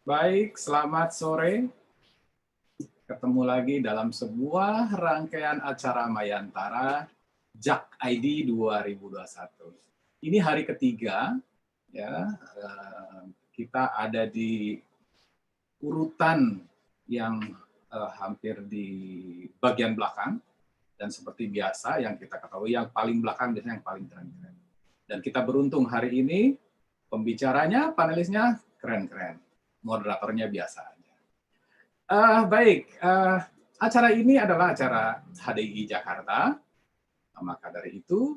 Baik, selamat sore. Ketemu lagi dalam sebuah rangkaian acara Mayantara JAK ID 2021. Ini hari ketiga, ya. Kita ada di urutan yang hampir di bagian belakang, dan seperti biasa yang kita ketahui yang paling belakang biasanya yang paling keren-keren. Dan kita beruntung hari ini pembicaranya, panelisnya keren-keren, moderatornya biasa. Baik, acara ini adalah acara HDI Jakarta. Maka dari itu,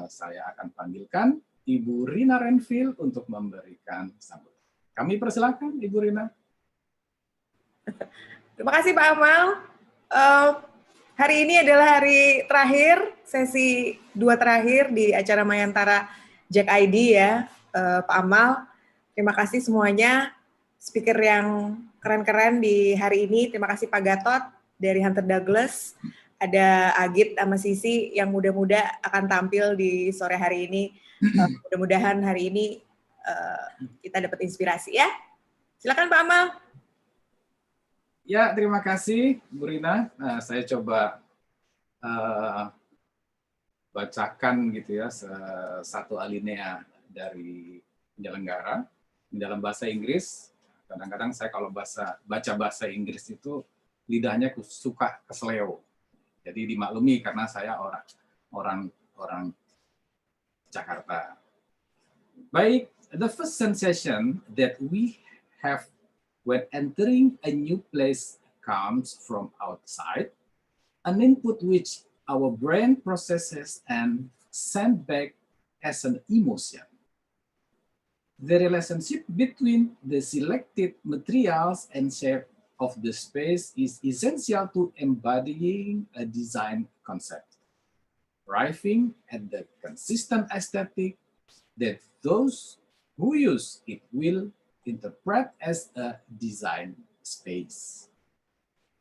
saya akan panggilkan Ibu Rina Renville untuk memberikan sambutan. Kami persilakan, Ibu Rina. Terima kasih Pak Amal. Hari ini adalah hari terakhir, sesi 2 terakhir di acara Mayantara JAK ID ya, Pak Amal. Terima kasih semuanya, speaker yang keren-keren di hari ini. Terima kasih Pak Gatot dari Hunter Douglas. Ada Agit sama Sisi yang muda-muda akan tampil di sore hari ini. Mudah-mudahan hari ini kita dapat inspirasi ya. Silakan Pak Amal. Ya, terima kasih Bu Rina. Nah, saya coba bacakan gitu ya satu alinea dari penyelenggara dalam bahasa Inggris. Kadang-kadang saya kalau baca bahasa Inggris itu lidahnya suka kesleo. Jadi dimaklumi karena saya orang Jakarta. Baik, the first sensation that we have when entering a new place comes from outside, an input which our brain processes and send back as an emotion. The relationship between the selected materials and shape of the space is essential to embodying a design concept, arriving at the consistent aesthetic that those who use it will interpret as a design space.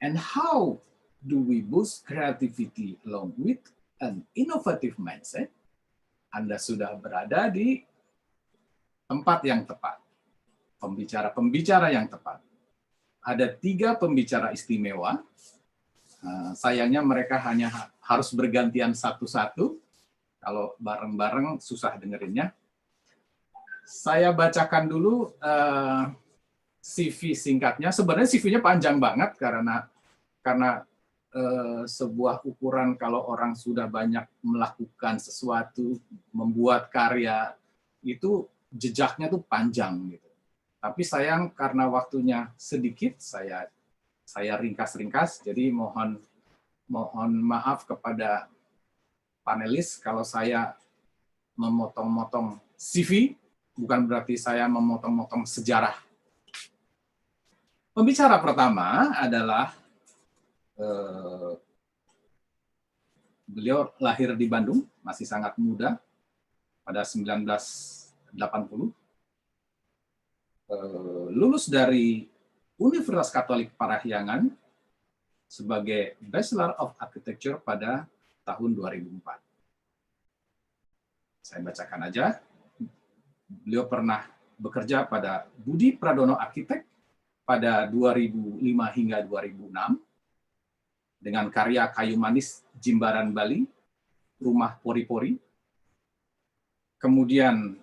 And how do we boost creativity along with an innovative mindset? Anda sudah berada di tempat yang tepat, pembicara-pembicara yang tepat. Ada 3 pembicara istimewa. Sayangnya mereka hanya harus bergantian satu-satu. Kalau bareng-bareng susah dengerinnya. Saya bacakan dulu CV singkatnya. Sebenarnya CV-nya panjang banget karena sebuah ukuran kalau orang sudah banyak melakukan sesuatu, membuat karya, itu jejaknya tuh panjang gitu. Tapi sayang karena waktunya sedikit, saya ringkas-ringkas. Jadi mohon maaf kepada panelis kalau saya memotong-motong CV, bukan berarti saya memotong-motong sejarah. Pembicara pertama adalah beliau lahir di Bandung, masih sangat muda, pada 1980. Lulus dari Universitas Katolik Parahyangan sebagai Bachelor of Architecture pada tahun 2004. Saya bacakan aja. Beliau pernah bekerja pada Budi Pradono Arsitek pada 2005 hingga 2006 dengan karya Kayu Manis Jimbaran Bali, Rumah Pori-Pori. Kemudian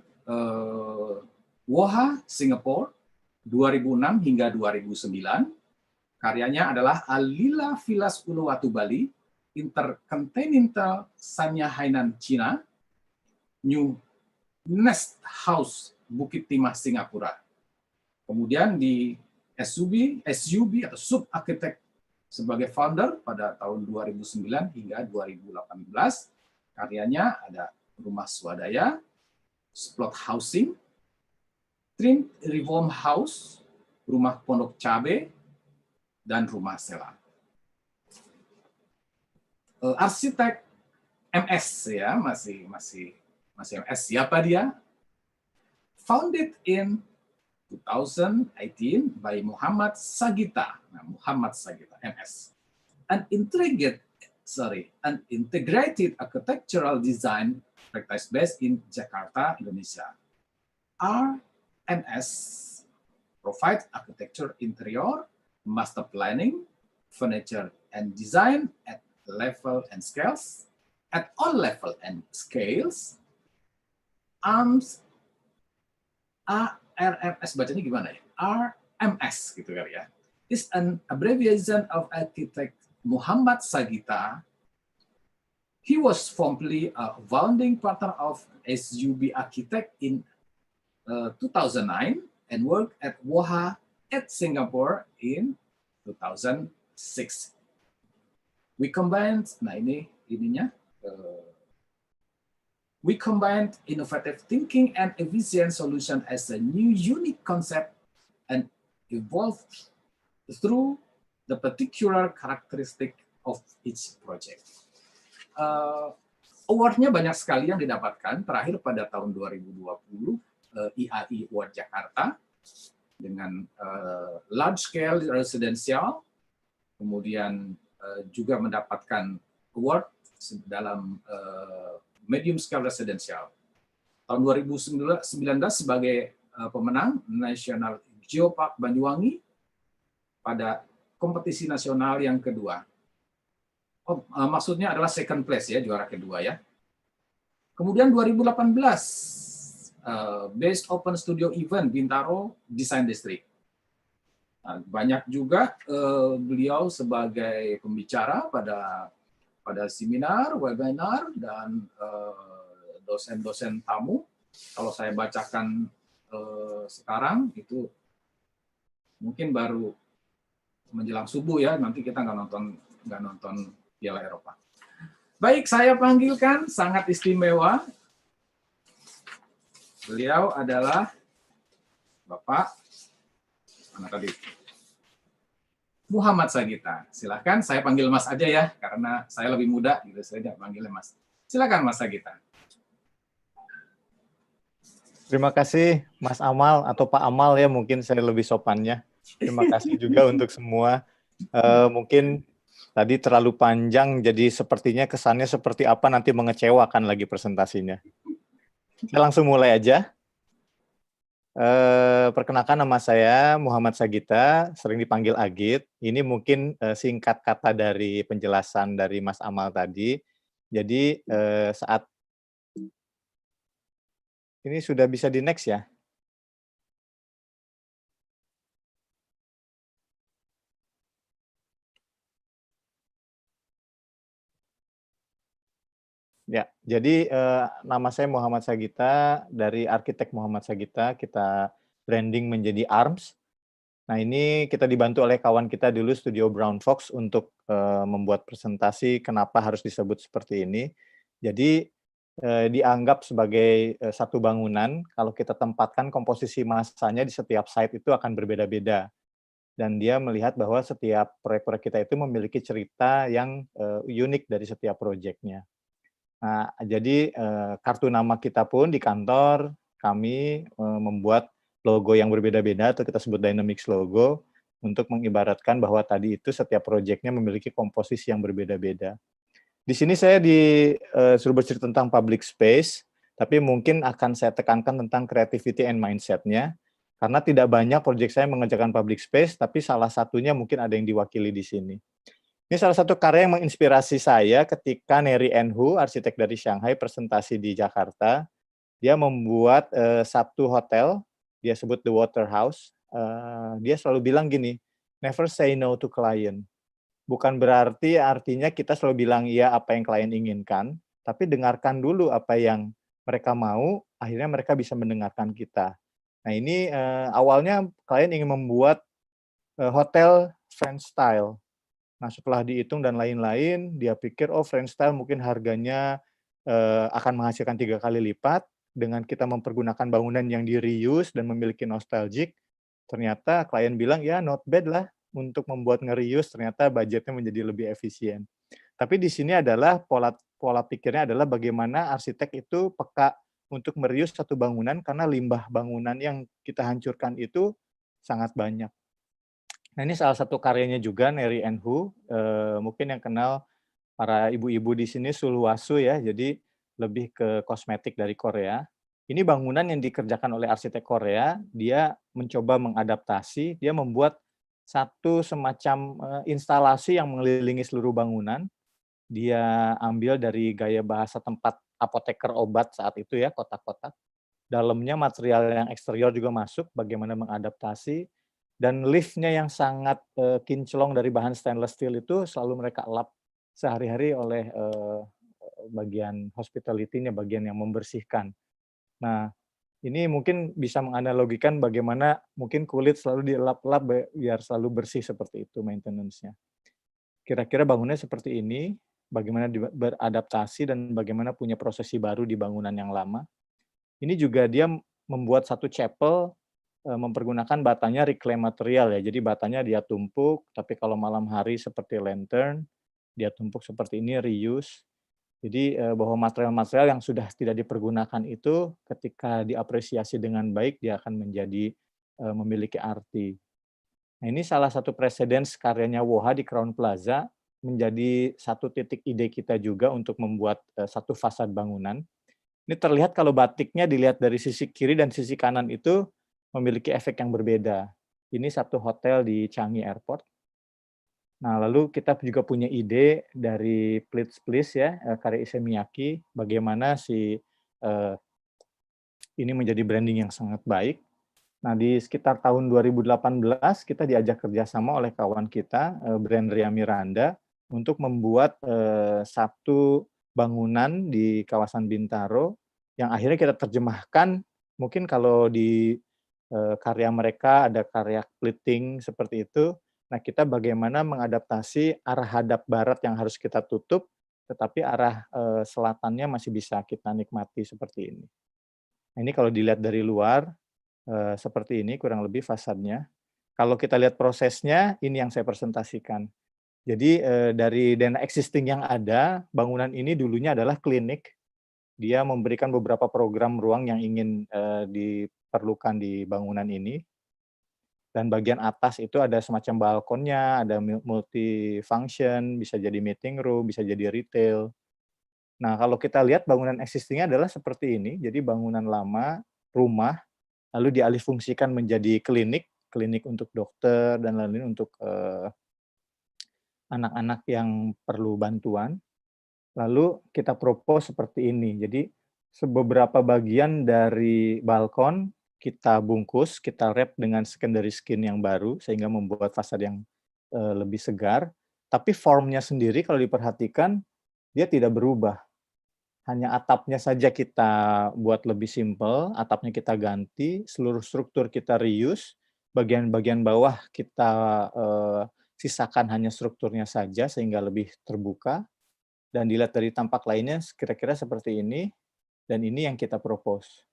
Woha Singapore 2006 hingga 2009. Karyanya adalah Alila Vilas Uluwatu Bali, Intercontinental Sanya Hainan Cina, New Nest House Bukit Timah Singapura. Kemudian di SUB atau Sub Architect sebagai founder pada tahun 2009 hingga 2018. Karyanya ada Rumah Swadaya, Splot Housing, Trim Reform House, Rumah Pondok Cabe, dan Rumah Sela. Arsitek MS ya, masih MS. Siapa dia? Founded in 2018 by Muhammad Sagita. Nah, Muhammad Sagita, MS. An integrated architectural design practice based in Jakarta, Indonesia. RMS provide architecture, interior, master planning, furniture and design at level and scales, at all level and scales. ARMS, RMS bacanya gimana ya? RMS gitu kali ya. Is an abbreviation of architect Muhammad Sagita. He was formerly a founding partner of SUB Architect in 2009 and worked at WOHA at Singapore in 2006. We combined, nah ini ininya, we combined innovative thinking and efficient solution as a new unique concept and evolved through the particular characteristic of each project. Award-nya banyak sekali yang didapatkan. Terakhir pada tahun 2020, IAI Award Jakarta dengan large scale residential, kemudian juga mendapatkan award dalam medium scale residential. Tahun 2019 sebagai pemenang National Geopark Banyuwangi pada kompetisi nasional yang kedua. Maksudnya adalah second place ya, juara kedua ya. Kemudian 2018 Best Open Studio Event Bintaro Design District. Nah, banyak juga beliau sebagai pembicara pada seminar, webinar dan dosen-dosen tamu. Kalau saya bacakan sekarang itu mungkin baru menjelang subuh ya, nanti kita nggak nonton Piala Eropa. Baik, saya panggilkan sangat istimewa. Beliau adalah Bapak mana tadi? Muhammad Sagita. Silakan, saya panggil Mas aja ya, karena saya lebih muda, gitu saya tidak panggilnya Mas. Silakan Mas Sagita. Terima kasih Mas Amal atau Pak Amal ya, mungkin saya lebih sopannya. Terima kasih juga untuk semua. Mungkin tadi terlalu panjang, jadi sepertinya kesannya seperti apa nanti mengecewakan lagi presentasinya. Saya langsung mulai aja. Perkenalkan, nama saya Muhammad Sagita, sering dipanggil Agit. Ini mungkin singkat kata dari penjelasan dari Mas Amal tadi. Jadi saat ini sudah bisa di next ya. Ya, jadi nama saya Muhammad Sagita, dari arsitek Muhammad Sagita, kita branding menjadi ARMS. Nah, ini kita dibantu oleh kawan kita dulu, Studio Brown Fox, untuk membuat presentasi kenapa harus disebut seperti ini. Jadi, dianggap sebagai satu bangunan, kalau kita tempatkan komposisi massanya di setiap site itu akan berbeda-beda. Dan dia melihat bahwa setiap proyek-proyek kita itu memiliki cerita yang unik dari setiap proyeknya. Nah, jadi kartu nama kita pun di kantor kami membuat logo yang berbeda-beda atau kita sebut Dynamics logo untuk mengibaratkan bahwa tadi itu setiap proyeknya memiliki komposisi yang berbeda-beda. Di sini saya disuruh bercerita tentang public space, tapi mungkin akan saya tekankan tentang creativity and mindset-nya, karena tidak banyak proyek saya mengerjakan public space, tapi salah satunya mungkin ada yang diwakili di sini. Ini salah satu karya yang menginspirasi saya ketika Neri Enhu, arsitek dari Shanghai, presentasi di Jakarta. Dia membuat satu hotel, dia sebut The Waterhouse. Dia selalu bilang gini, never say no to client. Bukan berarti artinya kita selalu bilang iya apa yang klien inginkan, tapi dengarkan dulu apa yang mereka mau, akhirnya mereka bisa mendengarkan kita. Nah, ini awalnya klien ingin membuat hotel French style. Nah, setelah dihitung dan lain-lain, dia pikir, oh French style mungkin harganya akan menghasilkan 3 kali lipat, dengan kita mempergunakan bangunan yang di-reuse dan memiliki nostalgic, ternyata klien bilang, ya not bad lah, untuk membuat nge-reuse, ternyata budgetnya menjadi lebih efisien. Tapi di sini adalah pola pikirnya adalah bagaimana arsitek itu peka untuk mereuse satu bangunan, karena limbah bangunan yang kita hancurkan itu sangat banyak. Nah, ini salah satu karyanya juga, Neri Enhu. Mungkin yang kenal para ibu-ibu di sini Sulwasu ya, jadi lebih ke kosmetik dari Korea. Ini bangunan yang dikerjakan oleh arsitek Korea, dia mencoba mengadaptasi, dia membuat satu semacam instalasi yang mengelilingi seluruh bangunan. Dia ambil dari gaya bahasa tempat apoteker obat saat itu ya, kotak-kotak. Dalamnya material yang eksterior juga masuk, bagaimana mengadaptasi, dan liftnya yang sangat kinclong dari bahan stainless steel itu selalu mereka lap sehari-hari oleh bagian hospitality-nya, bagian yang membersihkan. Nah, ini mungkin bisa menganalogikan bagaimana mungkin kulit selalu dilap-lap biar selalu bersih seperti itu maintenance-nya. Kira-kira bangunannya seperti ini, bagaimana beradaptasi dan bagaimana punya prosesi baru di bangunan yang lama. Ini juga dia membuat satu chapel mempergunakan batanya reclaim material ya. Jadi batanya dia tumpuk, tapi kalau malam hari seperti lantern, dia tumpuk seperti ini reuse. Jadi bahwa material-material yang sudah tidak dipergunakan itu ketika diapresiasi dengan baik dia akan menjadi memiliki arti. Nah, ini salah satu preseden karyanya Woha di Crown Plaza menjadi satu titik ide kita juga untuk membuat satu fasad bangunan. Ini terlihat kalau batiknya dilihat dari sisi kiri dan sisi kanan itu memiliki efek yang berbeda. Ini satu hotel di Changi Airport. Nah, lalu kita juga punya ide dari Please Please ya, karya Issey Miyake, bagaimana ini menjadi branding yang sangat baik. Nah, di sekitar tahun 2018 kita diajak kerjasama oleh kawan kita, brand Ria Miranda, untuk membuat satu bangunan di kawasan Bintaro yang akhirnya kita terjemahkan. Mungkin kalau di karya mereka ada karya plating seperti itu. Nah, kita bagaimana mengadaptasi arah hadap barat yang harus kita tutup, tetapi arah selatannya masih bisa kita nikmati seperti ini. Nah, ini kalau dilihat dari luar, seperti ini kurang lebih fasadnya. Kalau kita lihat prosesnya, ini yang saya presentasikan. Jadi dari dana existing yang ada, bangunan ini dulunya adalah klinik. Dia memberikan beberapa program ruang yang ingin diperlukan di bangunan ini. Dan bagian atas itu ada semacam balkonnya, ada multi-function, bisa jadi meeting room, bisa jadi retail. Nah, kalau kita lihat bangunan existing-nya adalah seperti ini, jadi bangunan lama, rumah, lalu dialihfungsikan menjadi klinik, klinik untuk dokter, dan lain-lain untuk anak-anak yang perlu bantuan. Lalu kita propose seperti ini, jadi beberapa bagian dari balkon kita bungkus, kita wrap dengan secondary skin yang baru, sehingga membuat fasad yang lebih segar. Tapi formnya sendiri kalau diperhatikan, dia tidak berubah. Hanya atapnya saja kita buat lebih simple, atapnya kita ganti, seluruh struktur kita reuse, bagian-bagian bawah kita sisakan hanya strukturnya saja sehingga lebih terbuka, dan dilihat dari tampak lainnya kira-kira seperti ini, dan ini yang kita propose.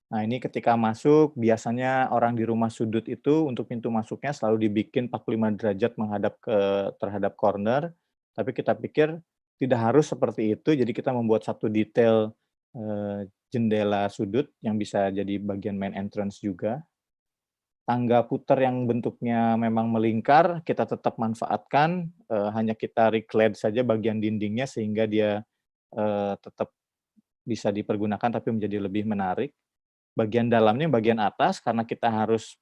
Nah, ini ketika masuk, biasanya orang di rumah sudut itu untuk pintu masuknya selalu dibikin 45 derajat menghadap terhadap corner, tapi kita pikir tidak harus seperti itu, jadi kita membuat satu detail jendela sudut yang bisa jadi bagian main entrance juga. Tangga puter yang bentuknya memang melingkar, kita tetap manfaatkan, hanya kita reclad saja bagian dindingnya sehingga dia tetap bisa dipergunakan tapi menjadi lebih menarik. Bagian dalamnya, bagian atas, karena kita harus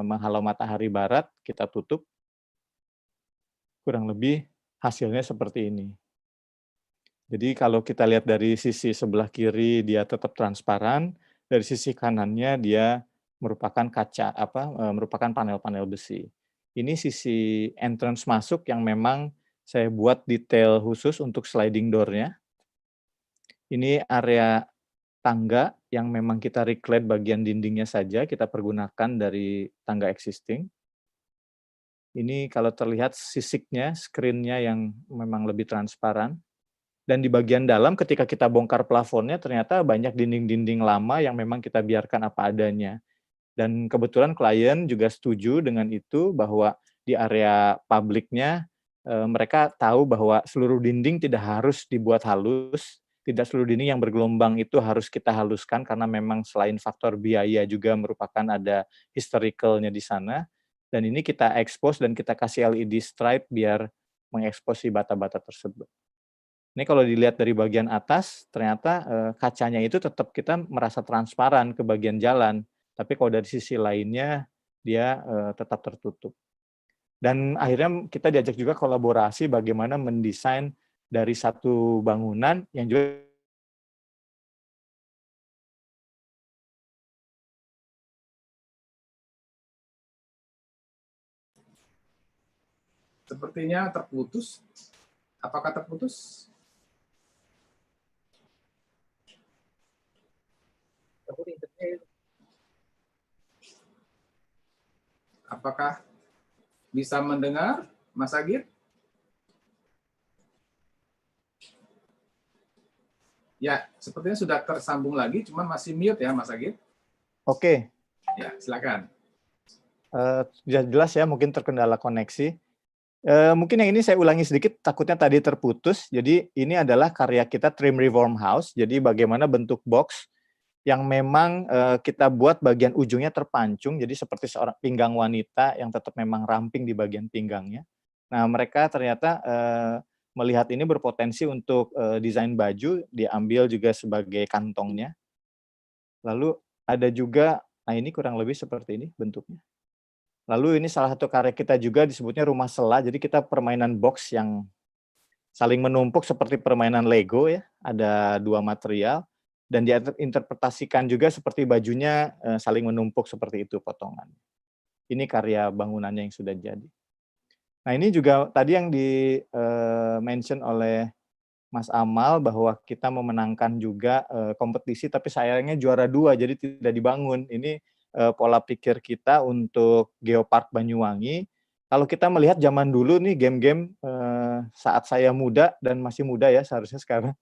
menghalau matahari barat, kita tutup. Kurang lebih hasilnya seperti ini. Jadi kalau kita lihat dari sisi sebelah kiri dia tetap transparan, dari sisi kanannya dia merupakan kaca merupakan panel-panel besi. Ini sisi entrance masuk yang memang saya buat detail khusus untuk sliding door-nya. Ini area tangga yang memang kita reclad bagian dindingnya saja, kita pergunakan dari tangga existing. Ini kalau terlihat sisiknya, screen-nya yang memang lebih transparan. Dan di bagian dalam ketika kita bongkar plafonnya ternyata banyak dinding-dinding lama yang memang kita biarkan apa adanya. Dan kebetulan klien juga setuju dengan itu bahwa di area publiknya mereka tahu bahwa seluruh dinding tidak harus dibuat halus, tidak seluruh dinding yang bergelombang itu harus kita haluskan karena memang selain faktor biaya juga merupakan ada historicalnya di sana. Dan ini kita expose dan kita kasih LED stripe biar mengekspos si bata-bata tersebut. Ini kalau dilihat dari bagian atas, ternyata kacanya itu tetap kita merasa transparan ke bagian jalan. Tapi kalau dari sisi lainnya, dia tetap tertutup. Dan akhirnya kita diajak juga kolaborasi bagaimana mendesain dari satu bangunan yang juga Sepertinya terputus. Apakah terputus? Apakah bisa mendengar, Mas Agit? Ya, sepertinya sudah tersambung lagi, cuman masih mute ya, Mas Agit. oke. Ya, silakan. Jelas ya, mungkin terkendala koneksi. Mungkin yang ini saya ulangi sedikit, takutnya tadi terputus. Jadi ini adalah karya kita Trim Reform House. Jadi bagaimana bentuk box yang memang kita buat bagian ujungnya terpancung, jadi seperti seorang pinggang wanita yang tetap memang ramping di bagian pinggangnya. Nah, mereka ternyata melihat ini berpotensi untuk desain baju, diambil juga sebagai kantongnya. Lalu ada juga, nah ini kurang lebih seperti ini bentuknya. Lalu ini salah satu karya kita juga disebutnya rumah sela, jadi kita permainan box yang saling menumpuk seperti permainan Lego ya, ada 2 material, dan diinterpretasikan juga seperti bajunya saling menumpuk seperti itu potongan. Ini karya bangunannya yang sudah jadi. Nah ini juga tadi yang di-mention oleh Mas Amal bahwa kita memenangkan juga kompetisi, tapi sayangnya juara 2, jadi tidak dibangun. Ini pola pikir kita untuk Geopark Banyuwangi. Kalau kita melihat zaman dulu nih game-game saat saya muda dan masih muda ya seharusnya sekarang.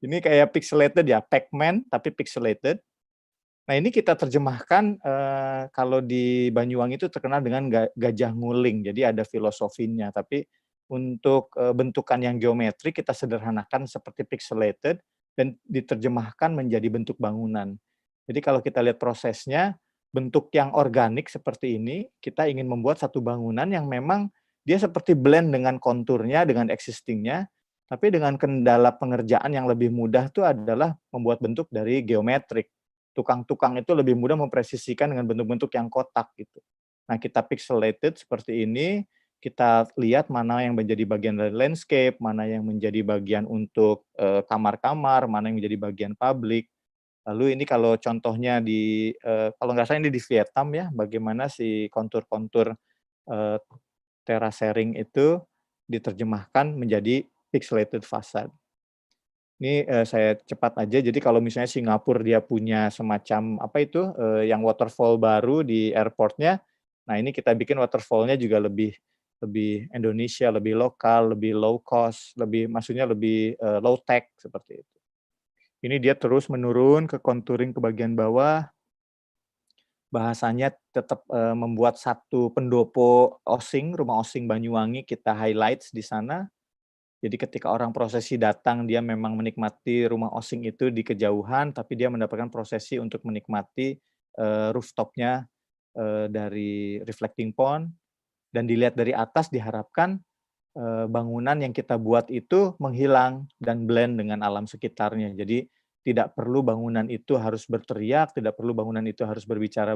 Ini kayak pixelated ya, Pac-Man tapi pixelated. Nah ini kita terjemahkan kalau di Banyuwangi itu terkenal dengan gajah nguling, jadi ada filosofinya. Tapi untuk bentukan yang geometrik kita sederhanakan seperti pixelated dan diterjemahkan menjadi bentuk bangunan. Jadi kalau kita lihat prosesnya, bentuk yang organik seperti ini, kita ingin membuat satu bangunan yang memang dia seperti blend dengan konturnya, dengan existing-nya, tapi dengan kendala pengerjaan yang lebih mudah itu adalah membuat bentuk dari geometrik. Tukang-tukang itu lebih mudah mempresisikan dengan bentuk-bentuk yang kotak gitu. Nah, kita pixelated seperti ini, kita lihat mana yang menjadi bagian dari landscape, mana yang menjadi bagian untuk kamar-kamar, mana yang menjadi bagian publik. Lalu ini kalau contohnya di kalau nggak salah ini di Vietnam ya, bagaimana si kontur-kontur terasering itu diterjemahkan menjadi pixelated facade. Ini saya cepat aja, jadi kalau misalnya Singapura dia punya semacam apa itu, yang waterfall baru di airport-nya, nah ini kita bikin waterfall-nya juga lebih lebih Indonesia, lebih lokal, lebih low cost, lebih maksudnya lebih low tech seperti itu. Ini dia terus menurun ke contouring ke bagian bawah, bahasanya tetap membuat satu pendopo osing, rumah osing Banyuwangi kita highlights di sana. Jadi ketika orang prosesi datang, dia memang menikmati rumah osing itu di kejauhan, tapi dia mendapatkan prosesi untuk menikmati rooftop-nya dari reflecting pond, dan dilihat dari atas diharapkan bangunan yang kita buat itu menghilang dan blend dengan alam sekitarnya. Jadi tidak perlu bangunan itu harus berteriak, tidak perlu bangunan itu harus berbicara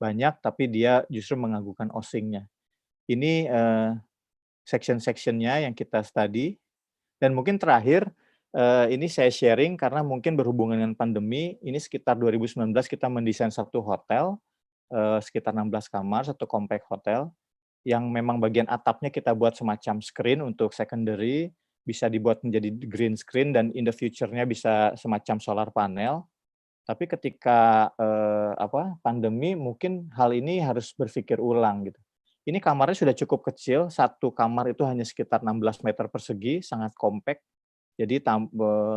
banyak, tapi dia justru mengagukan osingnya. Ini section-sectionnya yang kita study. Dan mungkin terakhir, ini saya sharing karena mungkin berhubungan dengan pandemi, ini sekitar 2019 kita mendesain satu hotel, sekitar 16 kamar, satu compact hotel, yang memang bagian atapnya kita buat semacam screen untuk secondary, bisa dibuat menjadi green screen dan in the future-nya bisa semacam solar panel. Tapi ketika pandemi, mungkin hal ini harus berpikir ulang gitu. Ini kamarnya sudah cukup kecil, satu kamar itu hanya sekitar 16 meter persegi, sangat compact. Jadi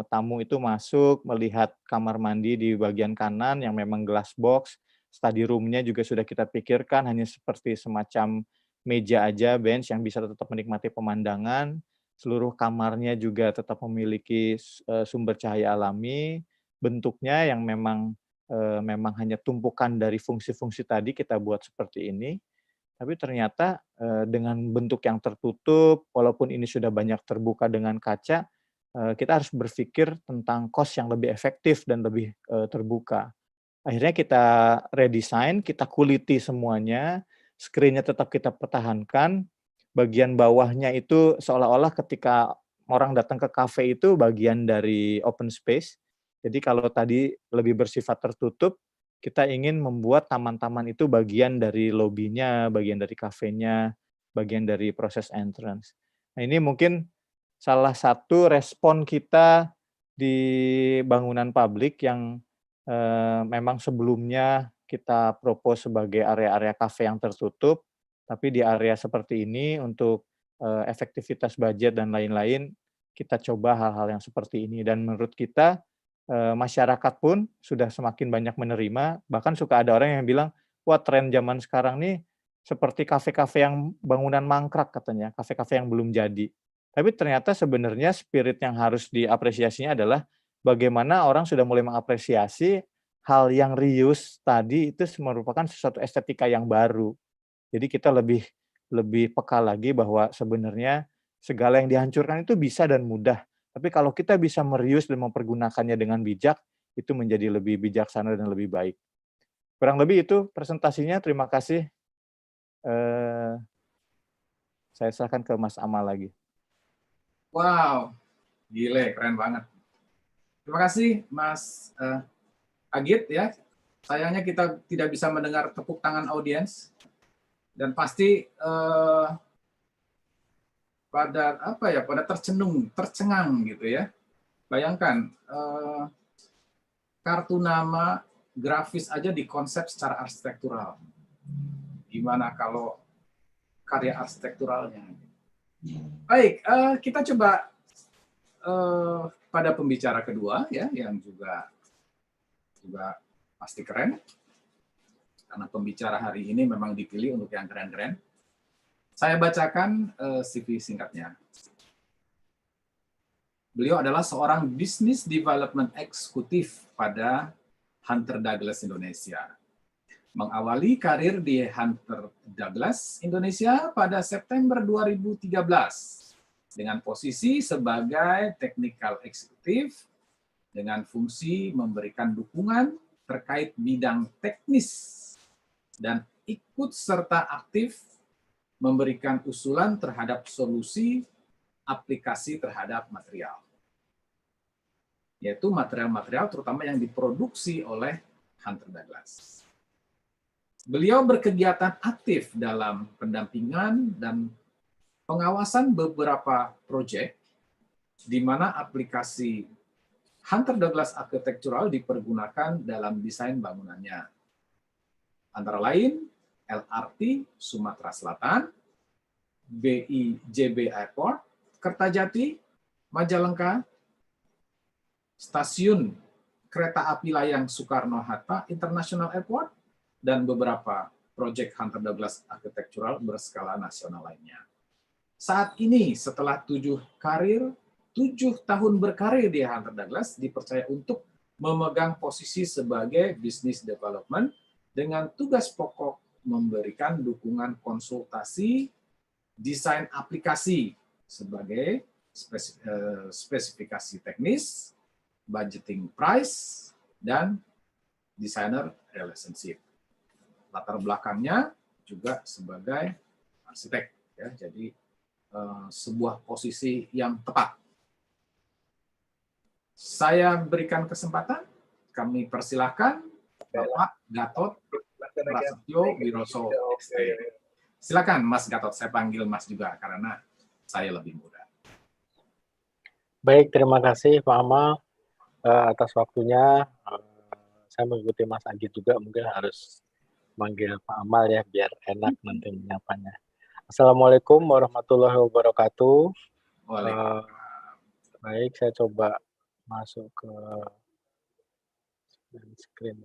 tamu itu masuk, melihat kamar mandi di bagian kanan yang memang glass box, study room-nya juga sudah kita pikirkan hanya seperti semacam meja aja, bench yang bisa tetap menikmati pemandangan. Seluruh kamarnya juga tetap memiliki sumber cahaya alami, bentuknya yang memang memang hanya tumpukan dari fungsi-fungsi tadi kita buat seperti ini. Tapi ternyata dengan bentuk yang tertutup, walaupun ini sudah banyak terbuka dengan kaca, kita harus berpikir tentang cost yang lebih efektif dan lebih terbuka. Akhirnya kita redesign, kita kuliti semuanya, screen-nya tetap kita pertahankan, bagian bawahnya itu seolah-olah ketika orang datang ke kafe itu bagian dari open space. Jadi kalau tadi lebih bersifat tertutup, kita ingin membuat taman-taman itu bagian dari lobbynya, bagian dari kafenya, bagian dari proses entrance. Nah ini mungkin salah satu respon kita di bangunan publik yang memang sebelumnya kita propose sebagai area-area kafe yang tertutup, tapi di area seperti ini untuk efektivitas budget dan lain-lain, kita coba hal-hal yang seperti ini. Dan menurut kita, masyarakat pun sudah semakin banyak menerima, bahkan suka ada orang yang bilang, wah tren zaman sekarang nih seperti kafe-kafe yang bangunan mangkrak katanya, kafe-kafe yang belum jadi. Tapi ternyata sebenarnya spirit yang harus diapresiasinya adalah bagaimana orang sudah mulai mengapresiasi hal yang reuse tadi itu merupakan sesuatu estetika yang baru. Jadi kita lebih lebih peka lagi bahwa sebenarnya segala yang dihancurkan itu bisa dan mudah. Tapi kalau kita bisa mereuse dan mempergunakannya dengan bijak, itu menjadi lebih bijaksana dan lebih baik. Kurang lebih itu presentasinya. Terima kasih. Saya serahkan ke Mas Amal lagi. Wow, gile, keren banget. Terima kasih Mas Agit ya. Sayangnya kita tidak bisa mendengar tepuk tangan audiens dan pasti pada tercengang gitu ya. Bayangkan kartu nama grafis aja dikonsep secara arsitektural. Gimana kalau karya arsitekturalnya? Baik, kita coba pada pembicara kedua ya, yang juga pasti keren. Karena pembicara hari ini memang dipilih untuk yang keren-keren. Saya bacakan CV singkatnya. Beliau adalah seorang Business Development Eksekutif pada Hunter Douglas Indonesia. Mengawali karir di Hunter Douglas Indonesia pada September 2013 dengan posisi sebagai Technical Executive dengan fungsi memberikan dukungan terkait bidang teknis dan ikut serta aktif memberikan usulan terhadap solusi aplikasi terhadap material. Yaitu material-material terutama yang diproduksi oleh Hunter Douglas. Beliau berkegiatan aktif dalam pendampingan dan pengawasan beberapa proyek di mana aplikasi Hunter Douglas Architectural dipergunakan dalam desain bangunannya. Antara lain LRT Sumatera Selatan, BIJB Airport, Kertajati, Majalengka, Stasiun Kereta Api Layang Soekarno-Hatta International Airport, dan beberapa proyek Hunter Douglas Architectural berskala nasional lainnya. Saat ini, setelah 7 tahun berkarir di Hunter Douglas, dipercaya untuk memegang posisi sebagai Business Development dengan tugas pokok memberikan dukungan konsultasi desain aplikasi sebagai spesifikasi teknis, budgeting price, dan designer relationship. Latar belakangnya juga sebagai arsitek, ya, jadi sebuah posisi yang tepat. Saya berikan kesempatan, kami persilahkan Bapak Gatot Prasetyo Wiroso ST. Silakan Mas Gatot, saya panggil Mas juga karena saya lebih muda. Baik, terima kasih Pak Amal atas waktunya. Saya mengikuti Mas Agit juga, mungkin harus manggil Pak Amal ya, biar enak nanti menyapanya. Assalamualaikum warahmatullahi wabarakatuh. Baik, saya coba masuk ke screen.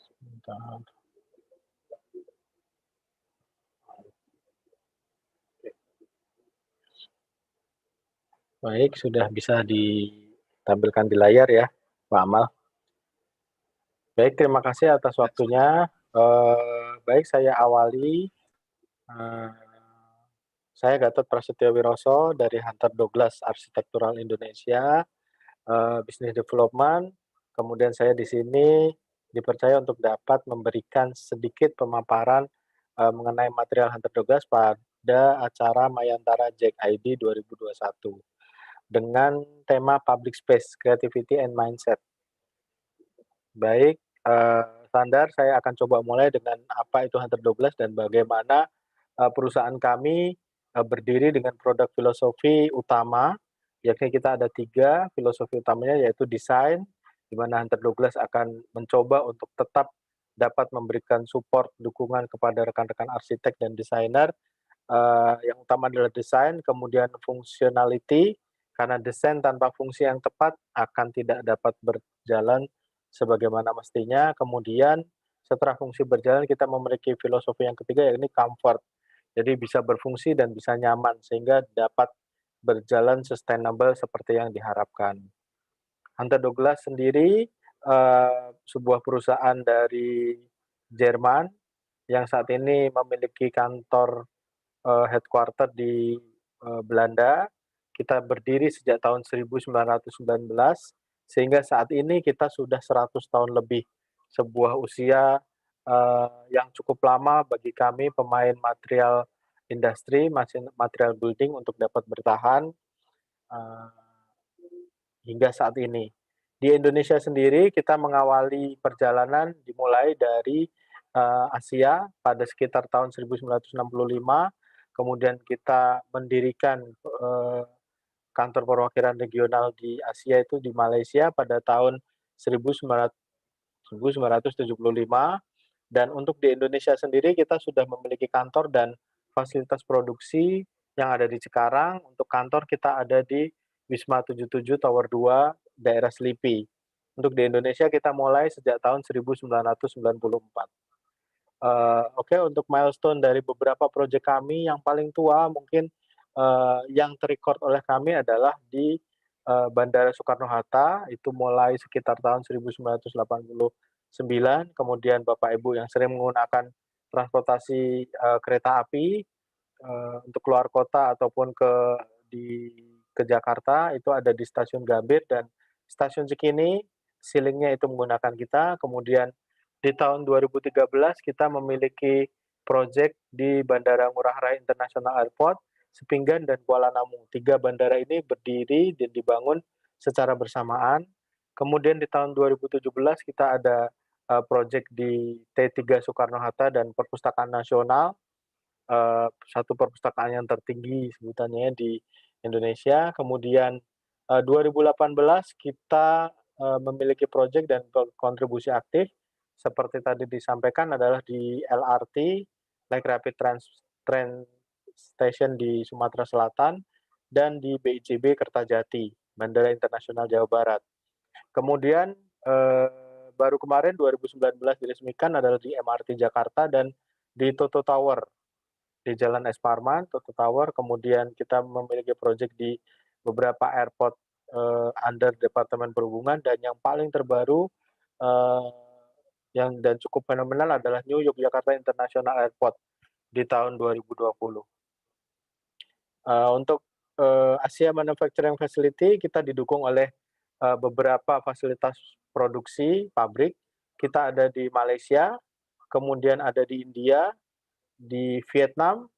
Sebentar. Baik, sudah bisa ditampilkan di layar ya, Pak Amal. Baik, terima kasih atas waktunya. Baik, saya awali. Eh, saya Gatot Prasetyo Wiroso dari Hunter Douglas Architectural Indonesia, Business Development. Kemudian saya di sini dipercaya untuk dapat memberikan sedikit pemaparan mengenai material Hunter Douglas pada acara Mayantara Jack ID 2021 dengan tema Public Space, Creativity and Mindset. Baik, standar saya akan coba mulai dengan apa itu Hunter Douglas dan bagaimana perusahaan kami berdiri dengan produk filosofi utama, yakni kita ada 3 filosofi utamanya, yaitu desain, di mana Hunter Douglas akan mencoba untuk tetap dapat memberikan support, dukungan kepada rekan-rekan arsitek dan desainer. Yang utama adalah desain, kemudian functionality, karena desain tanpa fungsi yang tepat akan tidak dapat berjalan sebagaimana mestinya. Kemudian setelah fungsi berjalan kita memiliki filosofi yang ketiga, yakni comfort. Jadi bisa berfungsi dan bisa nyaman sehingga dapat berjalan sustainable seperti yang diharapkan. Hunter Douglas sendiri sebuah perusahaan dari Jerman yang saat ini memiliki kantor headquarter di Belanda. Kita berdiri sejak tahun 1919 sehingga saat ini kita sudah 100 tahun lebih. Sebuah usia yang cukup lama bagi kami pemain material industri, material building untuk dapat bertahan uh, hingga saat ini. Di Indonesia sendiri kita mengawali perjalanan dimulai dari Asia pada sekitar tahun 1965, kemudian kita mendirikan kantor perwakilan regional di Asia itu di Malaysia pada tahun 1975, dan untuk di Indonesia sendiri kita sudah memiliki kantor dan fasilitas produksi yang ada di Cikarang. Untuk kantor kita ada di Wisma 77 Tower 2 daerah Selipi. Untuk di Indonesia kita mulai sejak tahun 1994. Oke, untuk milestone dari beberapa proyek kami yang paling tua mungkin yang terrecord oleh kami adalah di Bandara Soekarno-Hatta, itu mulai sekitar tahun 1989. Kemudian Bapak Ibu yang sering menggunakan transportasi kereta api untuk keluar kota ataupun ke Jakarta, itu ada di Stasiun Gambir dan Stasiun Cikini, ceilingnya itu menggunakan kita. Kemudian di tahun 2013 kita memiliki proyek di Bandara Ngurah Rai International Airport, Sepinggan, dan Kuala Namu. 3 bandara ini berdiri dan dibangun secara bersamaan. Kemudian di tahun 2017 kita ada proyek di T3 Soekarno-Hatta dan Perpustakaan Nasional, satu perpustakaan yang tertinggi sebutannya di Indonesia. Kemudian 2018 kita memiliki proyek dan kontribusi aktif seperti tadi disampaikan adalah di LRT, Light Rapid Train Station di Sumatera Selatan, dan di BICB Kertajati, Bandara Internasional Jawa Barat. Kemudian baru kemarin 2019 diresmikan adalah di MRT Jakarta dan di Toto Tower di Jalan Es Parman, Toto Tower. Kemudian kita memiliki proyek di beberapa airport under Departemen Perhubungan, dan yang paling terbaru yang dan cukup fenomenal adalah New Yogyakarta International Airport di tahun 2020. Untuk Asia Manufacturing Facility kita didukung oleh beberapa fasilitas produksi pabrik. Kita ada di Malaysia, kemudian ada di India, di Vietnam,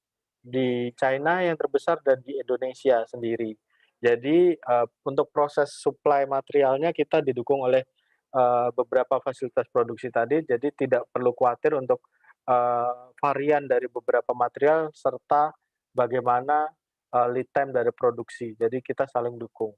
di China yang terbesar, dan di Indonesia sendiri. Jadi untuk proses supply materialnya kita didukung oleh beberapa fasilitas produksi tadi, jadi tidak perlu khawatir untuk varian dari beberapa material serta bagaimana lead time dari produksi. Jadi kita saling dukung.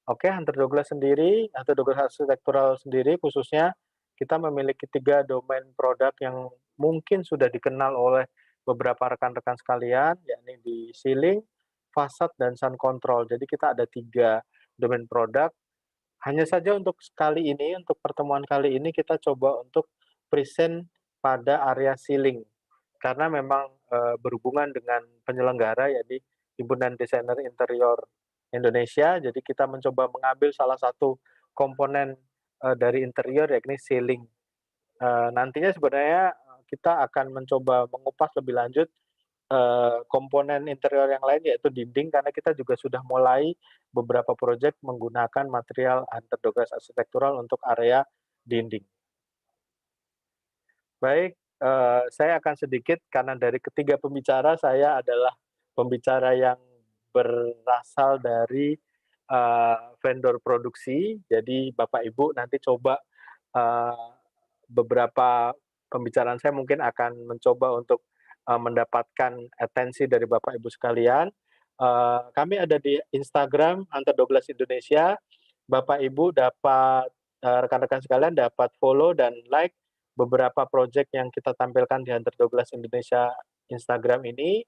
Oke, Hunter Douglas sendiri, Hunter Douglas Architectural sendiri khususnya kita memiliki 3 domain produk yang mungkin sudah dikenal oleh beberapa rekan-rekan sekalian, yakni di ceiling, fasad, dan sound control. Jadi kita ada 3 domain produk. Hanya saja untuk kali ini, untuk pertemuan kali ini kita coba untuk present pada area ceiling. Karena memang berhubungan dengan penyelenggara, yakni Himpunan Desainer Interior Indonesia. Jadi kita mencoba mengambil salah satu komponen dari interior yakni ceiling. Nantinya sebenarnya kita akan mencoba mengupas lebih lanjut komponen interior yang lain yaitu dinding, karena kita juga sudah mulai beberapa proyek menggunakan material Hunter Douglas arsitektural untuk area dinding. Baik, saya akan sedikit karena dari ketiga pembicara saya adalah pembicara yang berasal dari vendor produksi. Jadi Bapak Ibu nanti coba beberapa pembicaraan saya mungkin akan mencoba untuk mendapatkan atensi dari Bapak Ibu sekalian. Kami ada di Instagram Hunter Douglas Indonesia. Bapak Ibu dapat rekan-rekan sekalian dapat follow dan like beberapa project yang kita tampilkan di Hunter Douglas Indonesia Instagram ini.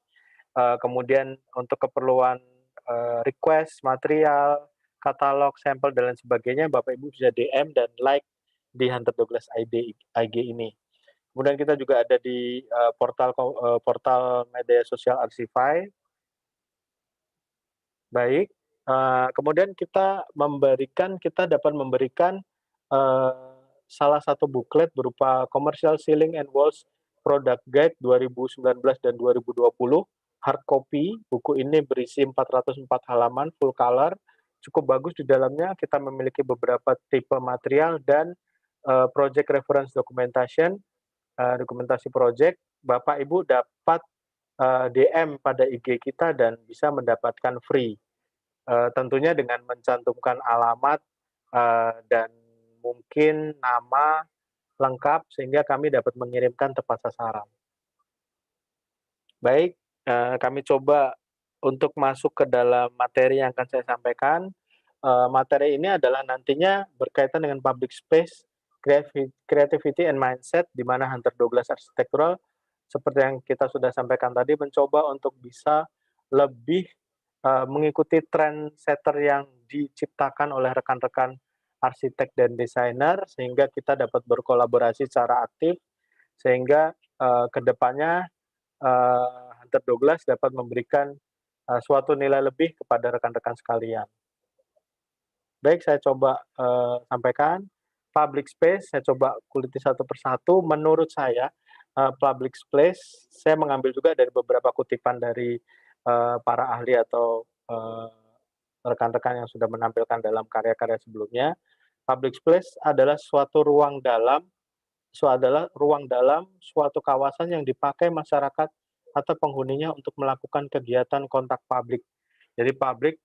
Kemudian untuk keperluan request material, katalog, sampel dan lain sebagainya, Bapak Ibu bisa DM dan like di Hunter Douglas IG ini. Kemudian kita juga ada di portal media sosial Arsify. Baik, kemudian kita dapat memberikan salah satu buklet berupa Commercial Ceiling and Walls Product Guide 2019 dan 2020, hard copy. Buku ini berisi 404 halaman, full color, cukup bagus di dalamnya. Kita memiliki beberapa tipe material dan project reference documentation, dokumentasi project. Bapak Ibu dapat DM pada IG kita dan bisa mendapatkan free. Tentunya dengan mencantumkan alamat dan mungkin nama lengkap sehingga kami dapat mengirimkan tepat sasaran. Baik, kami coba untuk masuk ke dalam materi yang akan saya sampaikan. Materi ini adalah nantinya berkaitan dengan public space, creativity and mindset, di mana Hunter Douglas Architectural, seperti yang kita sudah sampaikan tadi, mencoba untuk bisa lebih mengikuti trendsetter yang diciptakan oleh rekan-rekan arsitek dan desainer, sehingga kita dapat berkolaborasi secara aktif, sehingga kedepannya Hunter Douglas dapat memberikan suatu nilai lebih kepada rekan-rekan sekalian. Baik, saya coba sampaikan. Public space, saya coba kuliti satu persatu. Menurut saya, public space, saya mengambil juga dari beberapa kutipan dari para ahli atau rekan-rekan yang sudah menampilkan dalam karya-karya sebelumnya. Public space adalah suatu ruang dalam suatu kawasan yang dipakai masyarakat atau penghuninya untuk melakukan kegiatan kontak publik. Jadi publik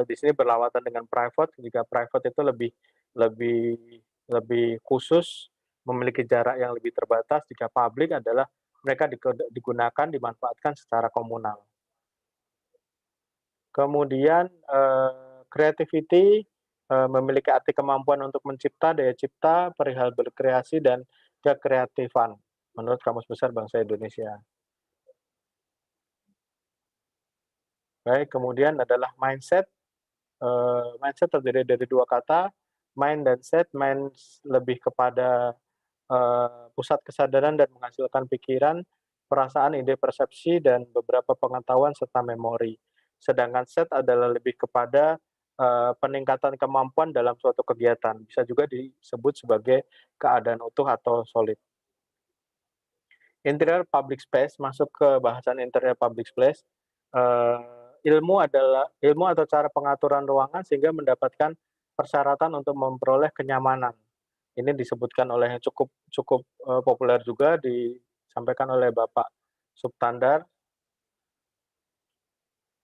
di sini berlawanan dengan private. Jika private itu lebih khusus, memiliki jarak yang lebih terbatas. Jika publik adalah mereka digunakan, dimanfaatkan secara komunal. Kemudian creativity memiliki arti kemampuan untuk mencipta, daya cipta, perihal berkreasi dan kekreatifan menurut Kamus Besar Bangsa Indonesia. Baik, kemudian adalah mindset. Mindset terdiri dari dua kata, mind dan set. Mind lebih kepada pusat kesadaran dan menghasilkan pikiran, perasaan, ide, persepsi, dan beberapa pengetahuan serta memori. Sedangkan set adalah lebih kepada peningkatan kemampuan dalam suatu kegiatan. Bisa juga disebut sebagai keadaan utuh atau solid. Interior public space, masuk ke bahasan interior public space. Ilmu atau cara pengaturan ruangan sehingga mendapatkan persyaratan untuk memperoleh kenyamanan. Ini disebutkan oleh cukup populer juga, disampaikan oleh Bapak Subtandar,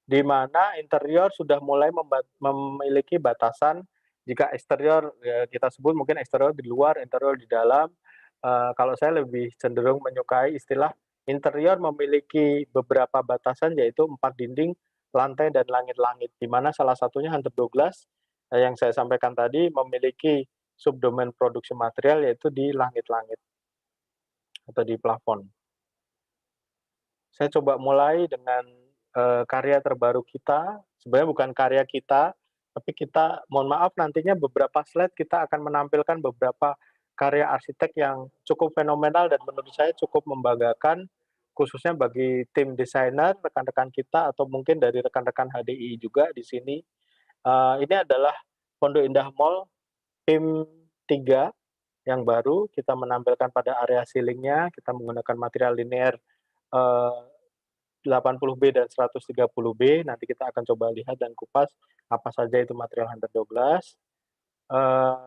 di mana interior sudah mulai memiliki batasan. Jika eksterior ya kita sebut mungkin eksterior di luar, interior di dalam. Kalau saya lebih cenderung menyukai istilah interior memiliki beberapa batasan, yaitu 4 dinding, lantai, dan langit-langit, di mana salah satunya Hunter Douglas yang saya sampaikan tadi memiliki subdomain produksi material yaitu di langit-langit atau di plafon. Saya coba mulai dengan karya terbaru kita. Sebenarnya bukan karya kita, tapi kita, mohon maaf, nantinya beberapa slide kita akan menampilkan beberapa karya arsitek yang cukup fenomenal dan menurut saya cukup membanggakan khususnya bagi tim desainer, rekan-rekan kita atau mungkin dari rekan-rekan HDI juga di sini. Ini adalah Pondok Indah Mall PIM 3 yang baru, kita menampilkan pada area ceilingnya, kita menggunakan material linear 80B dan 130B. Nanti kita akan coba lihat dan kupas apa saja itu material Hunter Douglas.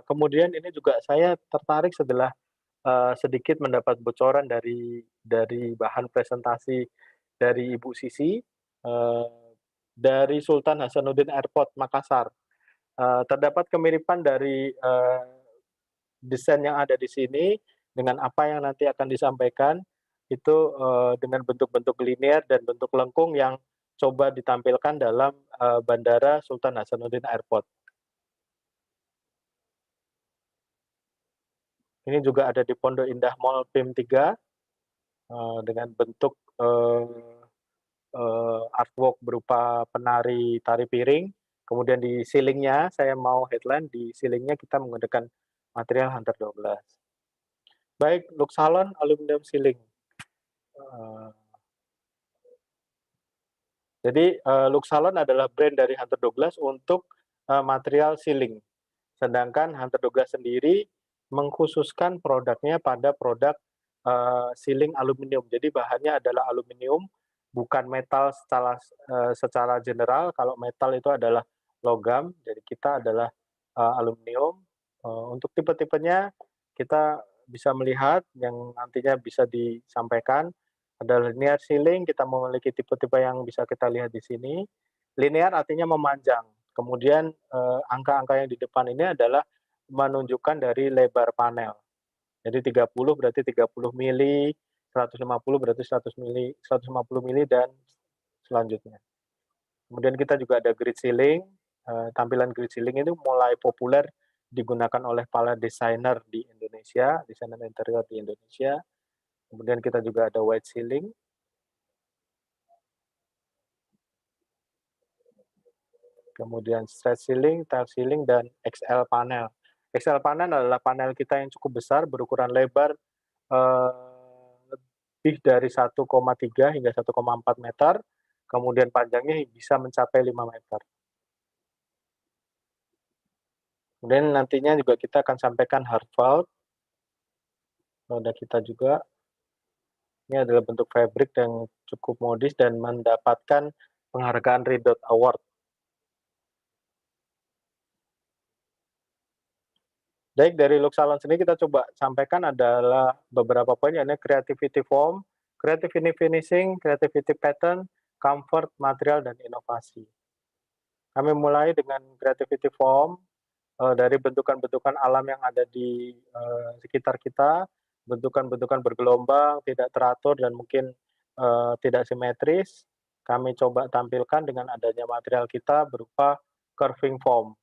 Kemudian ini juga saya tertarik setelah sedikit mendapat bocoran dari bahan presentasi dari Ibu Sisi dari Sultan Hasanuddin Airport Makassar. Terdapat kemiripan dari desain yang ada di sini dengan apa yang nanti akan disampaikan itu dengan bentuk-bentuk linear dan bentuk lengkung yang coba ditampilkan dalam Bandara Sultan Hasanuddin Airport. Ini juga ada di Pondok Indah Mall PIM 3 dengan bentuk artwork berupa penari tari piring. Kemudian di ceilingnya, saya mau headline, di ceilingnya kita menggunakan material Hunter Douglas. Baik, Lux Salon Aluminium Ceiling. Jadi Lux Salon adalah brand dari Hunter Douglas untuk material ceiling. Sedangkan Hunter Douglas sendiri mengkhususkan produknya pada produk ceiling aluminium. Jadi bahannya adalah aluminium, bukan metal secara general. Kalau metal itu adalah logam, jadi kita adalah aluminium. Untuk tipe-tipenya kita bisa melihat yang nantinya bisa disampaikan ada linear ceiling. Kita memiliki tipe-tipe yang bisa kita lihat di sini. Linear artinya memanjang. Kemudian angka-angka yang di depan ini adalah menunjukkan dari lebar panel. Jadi 30 berarti 30 mili, 150 berarti 100 mili, 150 mili dan selanjutnya. Kemudian kita juga ada grid ceiling. Tampilan grid ceiling itu mulai populer digunakan oleh para desainer di Indonesia, desainer interior di Indonesia. Kemudian kita juga ada white ceiling. Kemudian straight ceiling, tile ceiling, dan XL panel. XL panel adalah panel kita yang cukup besar, berukuran lebar lebih dari 1,3 hingga 1,4 meter. Kemudian panjangnya bisa mencapai 5 meter. Kemudian nantinya juga kita akan sampaikan hard vault. Roda kita juga. Ini adalah bentuk fabric yang cukup modis dan mendapatkan penghargaan Red Dot Award. Baik, dari Lux Salon sendiri kita coba sampaikan adalah beberapa poin, yaitu creativity form, creativity finishing, creativity pattern, comfort, material, dan inovasi. Kami mulai dengan creativity form, dari bentukan-bentukan alam yang ada di sekitar kita, bentukan-bentukan bergelombang, tidak teratur, dan mungkin tidak simetris. Kami coba tampilkan dengan adanya material kita berupa curving form.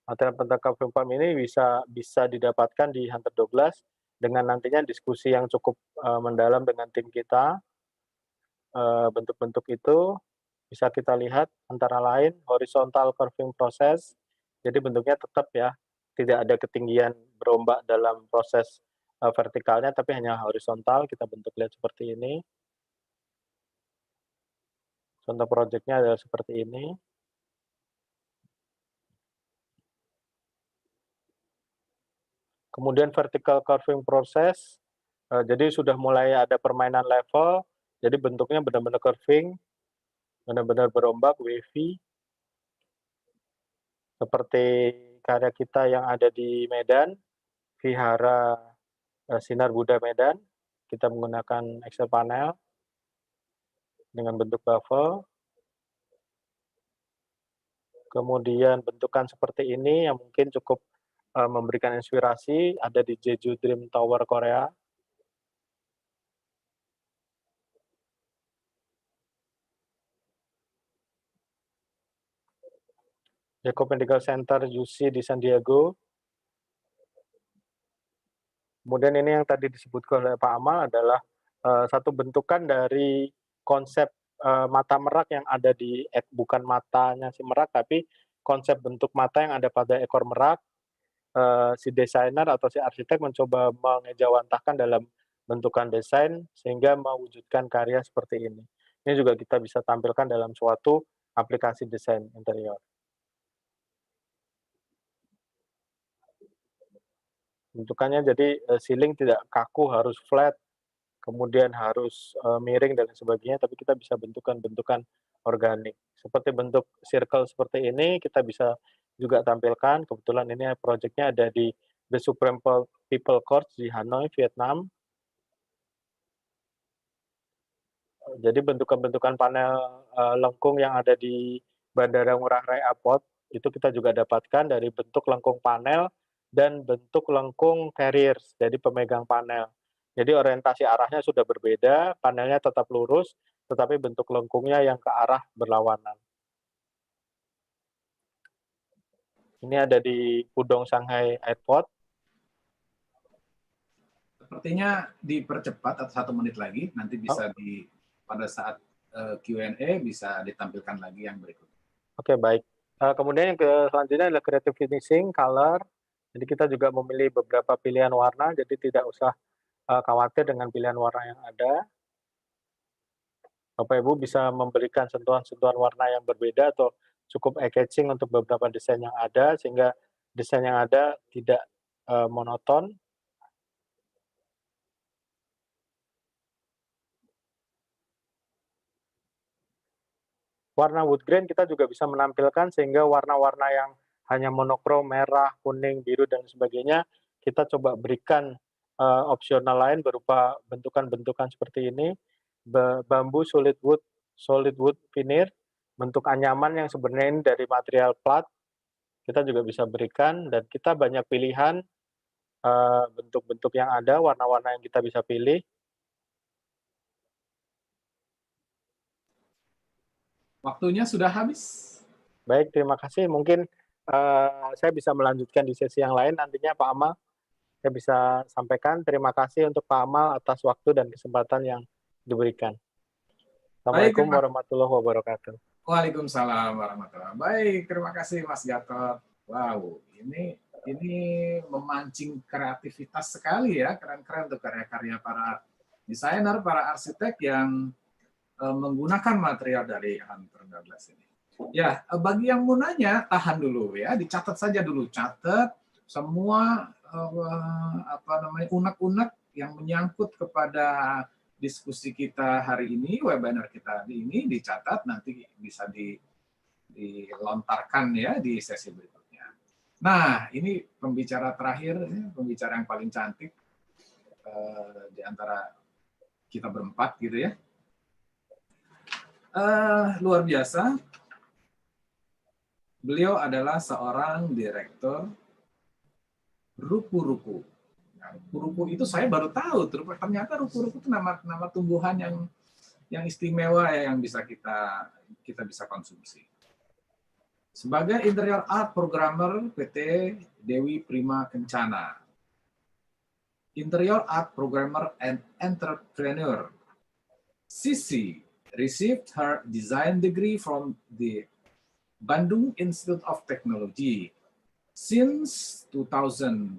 Material curving form ini bisa didapatkan di Hunter Douglas dengan nantinya diskusi yang cukup mendalam dengan tim kita. Bentuk-bentuk itu bisa kita lihat antara lain horizontal curving process. Jadi bentuknya tetap ya, tidak ada ketinggian berombak dalam proses vertikalnya, tapi hanya horizontal. Kita bentuk lihat seperti ini. Contoh proyeknya adalah seperti ini. Kemudian vertical curving process, jadi sudah mulai ada permainan level, jadi bentuknya benar-benar curving, benar-benar berombak, wavy, seperti karya kita yang ada di Medan, Vihara Sinar Buddha Medan. Kita menggunakan Excel panel dengan bentuk baffle. Kemudian bentukan seperti ini yang mungkin cukup memberikan inspirasi, ada di Jeju Dream Tower Korea. Jacob Medical Center UC di San Diego. Kemudian ini yang tadi disebutkan oleh Pak Amal adalah satu bentukan dari konsep mata merak yang ada di, bukan matanya si merak, tapi konsep bentuk mata yang ada pada ekor merak. Si desainer atau si arsitek mencoba mengejawantahkan dalam bentukan desain sehingga mewujudkan karya seperti ini. Ini juga kita bisa tampilkan dalam suatu aplikasi desain interior. Bentukannya jadi ceiling tidak kaku, harus flat, kemudian harus miring dan sebagainya, tapi kita bisa bentukan-bentukan organik. Seperti bentuk circle seperti ini, kita bisa juga tampilkan. Kebetulan ini proyeknya ada di The Supreme People Court di Hanoi, Vietnam. Jadi bentukan-bentukan panel lengkung yang ada di Bandara Ngurah Rai Airport, itu kita juga dapatkan dari bentuk lengkung panel dan bentuk lengkung carriers, jadi pemegang panel. Jadi orientasi arahnya sudah berbeda, panelnya tetap lurus, tetapi bentuk lengkungnya yang ke arah berlawanan. Ini ada di Pudong Shanghai Airport. Sepertinya dipercepat atau 1 menit lagi, nanti bisa pada saat Q&A bisa ditampilkan lagi yang berikut. Oke, baik. Kemudian yang selanjutnya adalah creative finishing, color. Jadi kita juga memilih beberapa pilihan warna, jadi tidak usah khawatir dengan pilihan warna yang ada. Bapak Ibu bisa memberikan sentuhan-sentuhan warna yang berbeda atau cukup eye-catching untuk beberapa desain yang ada, sehingga desain yang ada tidak monoton. Warna wood grain kita juga bisa menampilkan sehingga warna-warna yang hanya monokrom, merah, kuning, biru, dan sebagainya, kita coba berikan opsional lain berupa bentukan-bentukan seperti ini, bambu solid wood veneer, bentuk anyaman yang sebenarnya ini dari material plat, kita juga bisa berikan, dan kita banyak pilihan bentuk-bentuk yang ada, warna-warna yang kita bisa pilih. Waktunya sudah habis. Baik, terima kasih. Mungkin saya bisa melanjutkan di sesi yang lain nantinya, Pak Amal. Saya bisa sampaikan terima kasih untuk Pak Amal atas waktu dan kesempatan yang diberikan. Assalamualaikum warahmatullahi wabarakatuh. Waalaikumsalam warahmatullahi wabarakatuh. Baik, terima kasih Mas Gatot. Wow, ini memancing kreativitas sekali ya, keren-keren tuh karya-karya para desainer, para arsitek yang menggunakan material dari Hunter Douglas ini. Ya, bagi yang mau nanya, tahan dulu ya, dicatat saja dulu, catat semua unek-unek yang menyangkut kepada diskusi kita hari ini, webinar kita hari ini dicatat, nanti bisa dilontarkan ya di sesi berikutnya. Nah, ini pembicara terakhir, pembicara yang paling cantik di antara kita berempat gitu ya. Luar biasa. Beliau adalah seorang direktur ruku-ruku. Nah, ruku-ruku itu saya baru tahu, ternyata ruku-ruku itu nama tumbuhan yang istimewa ya, yang bisa kita bisa konsumsi. Sebagai interior art programmer PT Dewi Prima Kencana, interior art programmer and entrepreneur, Sisi received her design degree from the Bandung Institute of Technology. Since 2011,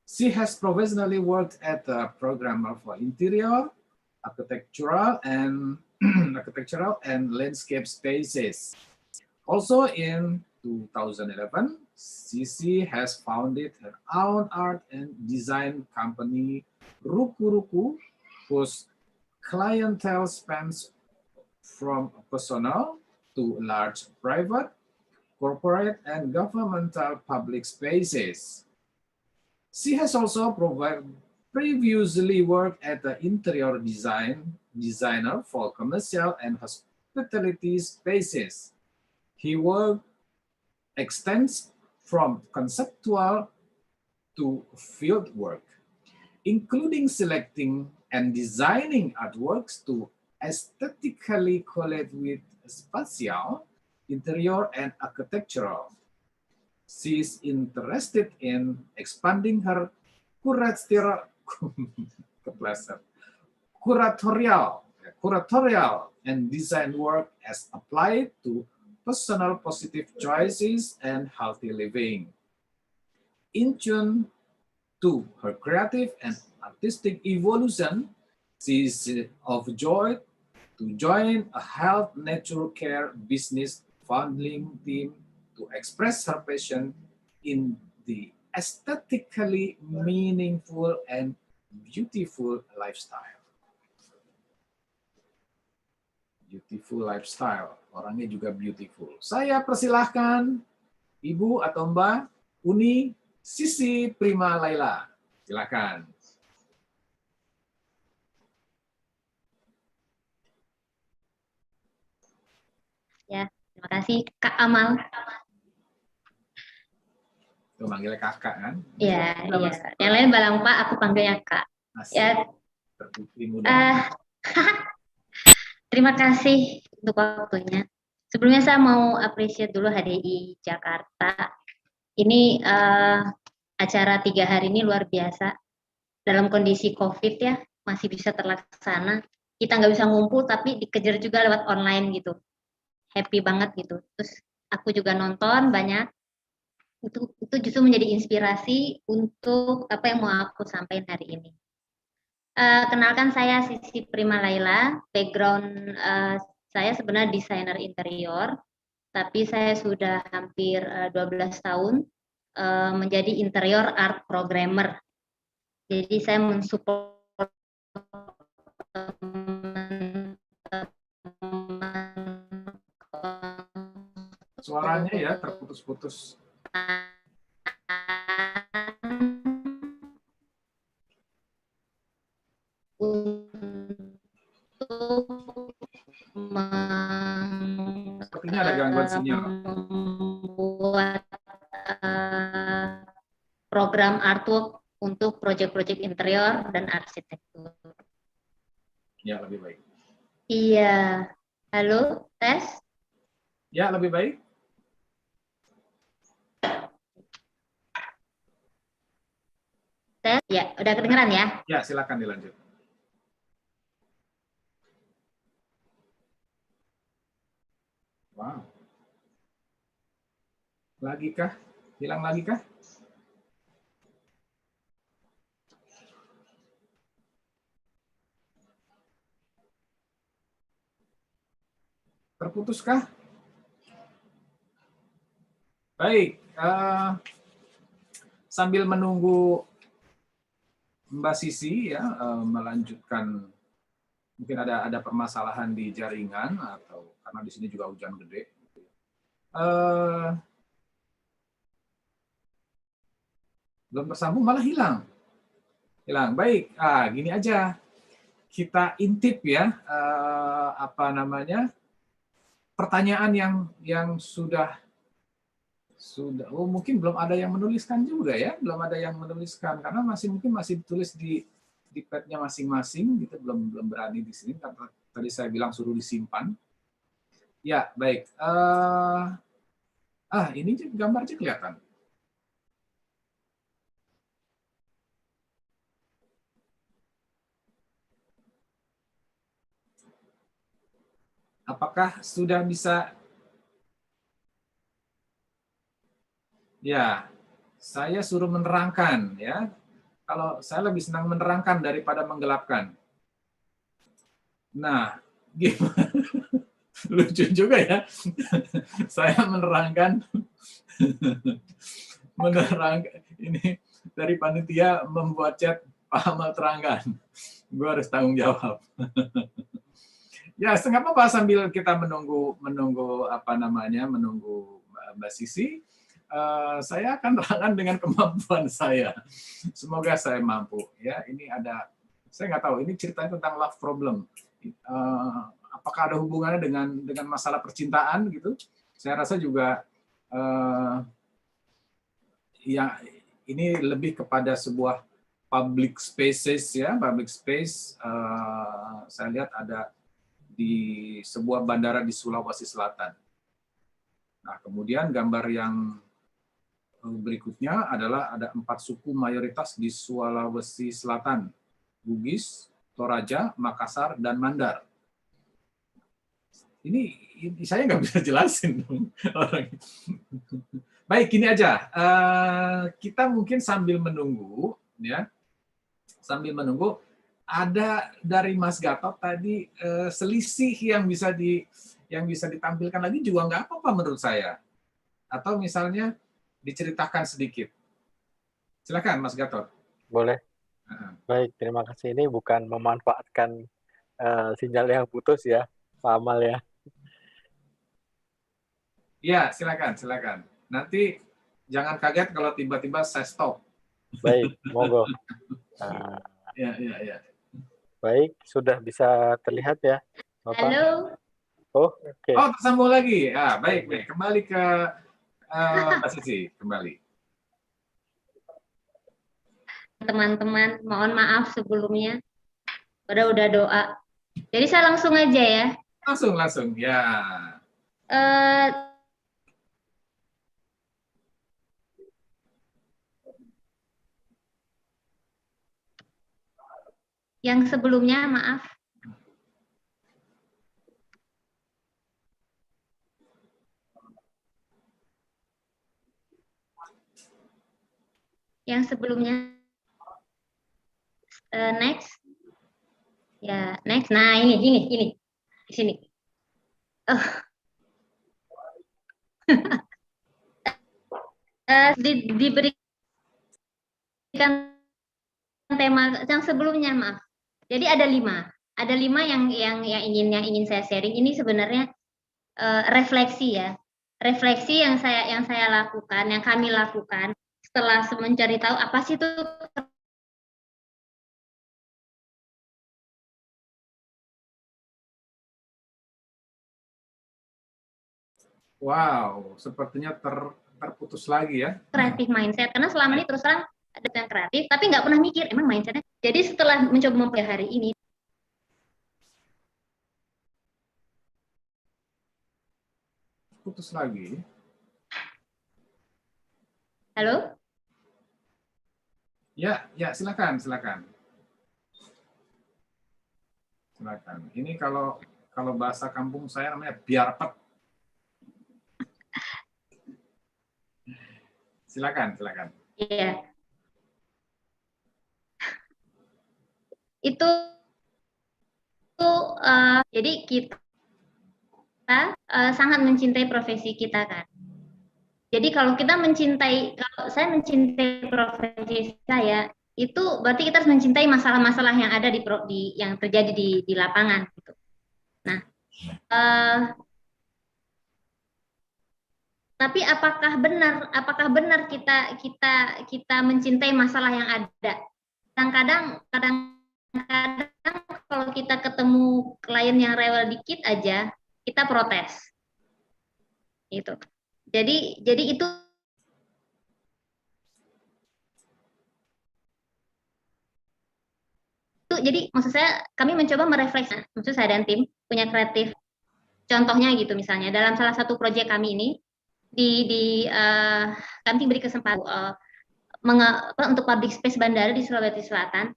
she has professionally worked as a programmer for interior, architectural, and landscape spaces. Also in 2011, Sisi has founded her own art and design company, Ruku-Ruku, whose clientele spans from personal to large private, corporate, and governmental public spaces. She has also previously worked as an interior designer for commercial and hospitality spaces. He work extends from conceptual to field work, including selecting and designing artworks to aesthetically collate with spatial, interior, and architectural. She is interested in expanding her curatorial and design work as applied to personal positive choices and healthy living. In June to her creative and artistic evolution, she is overjoyed to join a health nature care business funding team to express her passion in the aesthetically meaningful and beautiful lifestyle. Beautiful lifestyle, orangnya juga beautiful. Saya persilahkan Ibu atau Mbak Uni Sisi Prima Laila. Silakan. Ya, terima kasih Kak Amal. Tuh manggilnya kakak kan? Iya, iya. Yang lain bilang Pak, aku panggilnya Kak. Asik. Ya, Terbukti muda. terima kasih untuk waktunya. Sebelumnya saya mau appreciate dulu HDI Jakarta. Ini acara 3 hari ini luar biasa. Dalam kondisi COVID ya, masih bisa terlaksana. Kita nggak bisa ngumpul, tapi dikejar juga lewat online gitu. Happy banget gitu. Terus aku juga nonton banyak. Itu justru menjadi inspirasi untuk apa yang mau aku sampaikan hari ini. Kenalkan, saya Sisi Prima Laila. Background saya sebenarnya desainer interior, tapi saya sudah hampir 12 tahun menjadi interior art programmer. Jadi saya mensupport Suaranya ya terputus-putus. Sepertinya ada gangguan sinyal. Membuat program artwork untuk proyek-proyek interior dan arsitektur. Ya, lebih baik. Iya. Halo, tes? Ya, lebih baik. Tes? Ya, udah kedengeran ya? Ya, silakan dilanjut. Wow. Lagi kah? Hilang lagi kah? Terputuskah? Baik, sambil menunggu Mbak Sisi ya melanjutkan, mungkin ada permasalahan di jaringan atau karena di sini juga hujan gede. Belum tersambung malah hilang. Baik, gini aja. Kita intip ya pertanyaan yang sudah mungkin belum ada yang menuliskan juga ya, belum ada yang menuliskan karena mungkin masih ditulis di pad-nya masing-masing gitu, belum berani di sini karena tadi saya bilang suruh disimpan. Ya, baik. Ini gambarnya kelihatan. Apakah sudah bisa? Ya, saya suruh menerangkan ya. Kalau saya lebih senang menerangkan daripada menggelapkan. Nah, gimana? Lucu juga ya. Saya menerangkan ini dari panitia membuat chat Pak Amal terangkan. Gue harus tanggung jawab. Ya, nggak apa-apa sambil kita menunggu Mbak Sisi. Saya akan terangkan dengan kemampuan saya. Semoga saya mampu. Ya, ini saya nggak tahu. Ini ceritanya tentang love problem. Apakah ada hubungannya dengan masalah percintaan gitu? Saya rasa juga ya ini lebih kepada sebuah public spaces ya, public space. Saya lihat ada di sebuah bandara di Sulawesi Selatan. Nah, kemudian gambar yang berikutnya adalah ada 4 suku mayoritas di Sulawesi Selatan: Bugis, Toraja, Makassar, dan Mandar. Ini saya nggak bisa jelasin dong. Baik, gini aja. Kita mungkin sambil menunggu ya. Sambil menunggu, ada dari Mas Gatot tadi selisih yang bisa ditampilkan lagi juga nggak apa-apa menurut saya. Atau misalnya diceritakan sedikit. Silakan Mas Gatot. Boleh. Baik, terima kasih. Ini bukan memanfaatkan sinyal yang putus ya, Pak Amal ya. Iya, silakan. Nanti jangan kaget kalau tiba-tiba saya stop. Baik, monggo. Ya. Baik, sudah bisa terlihat ya, Bapak? Halo. Oh, oke. Oh, tersambung lagi. Baik. Kembali ke Mbak Sisi, kembali. Teman-teman, mohon maaf sebelumnya. Udah doa. Jadi saya langsung aja ya. Langsung, ya. Yang sebelumnya, maaf. Yang sebelumnya, next. Ya, next. Nah, ini. Di sini. Diberikan tema yang sebelumnya, maaf. Jadi ada 5 yang ingin saya sharing. Ini sebenarnya refleksi ya, refleksi yang saya lakukan, yang kami lakukan setelah mencari tahu apa sih itu. Wow, sepertinya terputus lagi ya. Kreatif mindset, karena selama ini terus terang ada yang kreatif, tapi nggak pernah mikir emang mindsetnya. Jadi setelah mencoba mempelajari hari ini, Putus lagi. halo? Ya, silakan. Ini kalau bahasa kampung saya namanya biar pet. Silakan. Iya. Itu jadi kita sangat mencintai profesi kita kan. Jadi kalau saya mencintai profesi saya, itu berarti kita harus mencintai masalah-masalah yang ada yang terjadi di lapangan gitu. Nah, tapi apakah benar kita mencintai masalah yang ada? Kadang-kadang kalau kita ketemu klien yang rewel dikit aja, kita protes. Gitu. Jadi itu jadi maksud saya kami mencoba merefleksi, maksud saya dan tim punya kreatif. Contohnya gitu misalnya dalam salah satu proyek kami ini kami beri kesempatan untuk public space bandara di Sulawesi Selatan.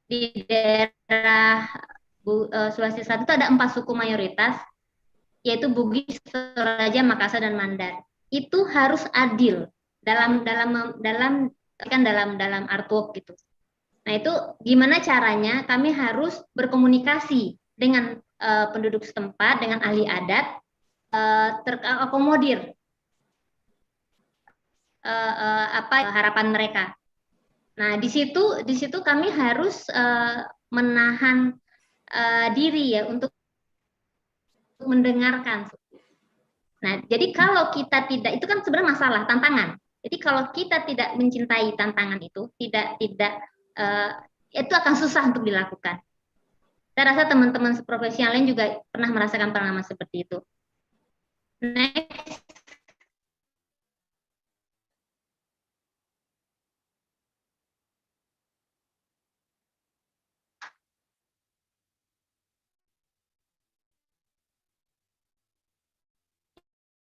Di daerah Sulawesi Selatan itu ada 4 suku mayoritas, yaitu Bugis, Toraja, Makassar, dan Mandar. Itu harus adil dalam artwork gitu. Nah itu gimana caranya? Kami harus berkomunikasi dengan penduduk setempat, dengan ahli adat, terakomodir harapan mereka. Nah di situ kami harus menahan diri ya untuk mendengarkan. Nah, jadi kalau kita tidak, itu kan sebenarnya masalah, tantangan. Jadi kalau kita tidak mencintai tantangan itu, itu akan susah untuk dilakukan. Saya rasa teman-teman seprofesi yang lain juga pernah merasakan pengalaman seperti itu. Next.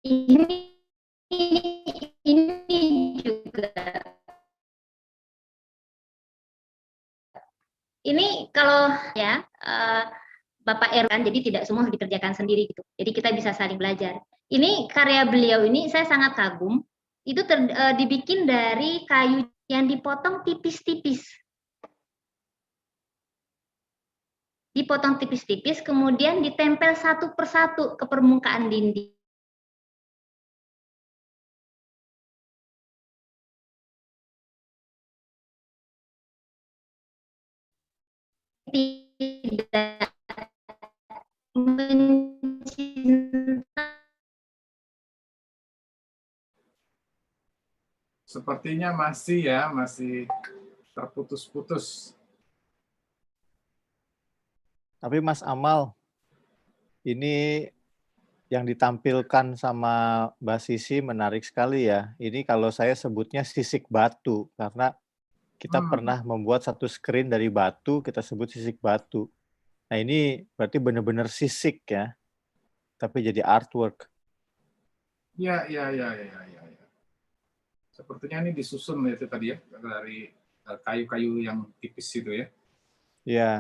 Ini juga ini kalau ya Bapak kan, jadi tidak semua dikerjakan sendiri gitu. Jadi kita bisa saling belajar. Ini karya beliau ini saya sangat kagum itu dibikin dari kayu yang dipotong tipis-tipis. Dipotong tipis-tipis, kemudian ditempel satu persatu ke permukaan dinding. Tidak mencintai. Sepertinya masih ya, masih terputus-putus. Tapi Mas Amal, ini yang ditampilkan sama Mbak Sisi menarik sekali ya. Ini kalau saya sebutnya sisik batu, karena kita pernah membuat satu screen dari batu, kita sebut sisik batu. Nah ini berarti benar-benar sisik ya, tapi jadi artwork. Ya. Sepertinya ini disusun itu tadi ya, dari kayu-kayu yang tipis itu ya. Ya,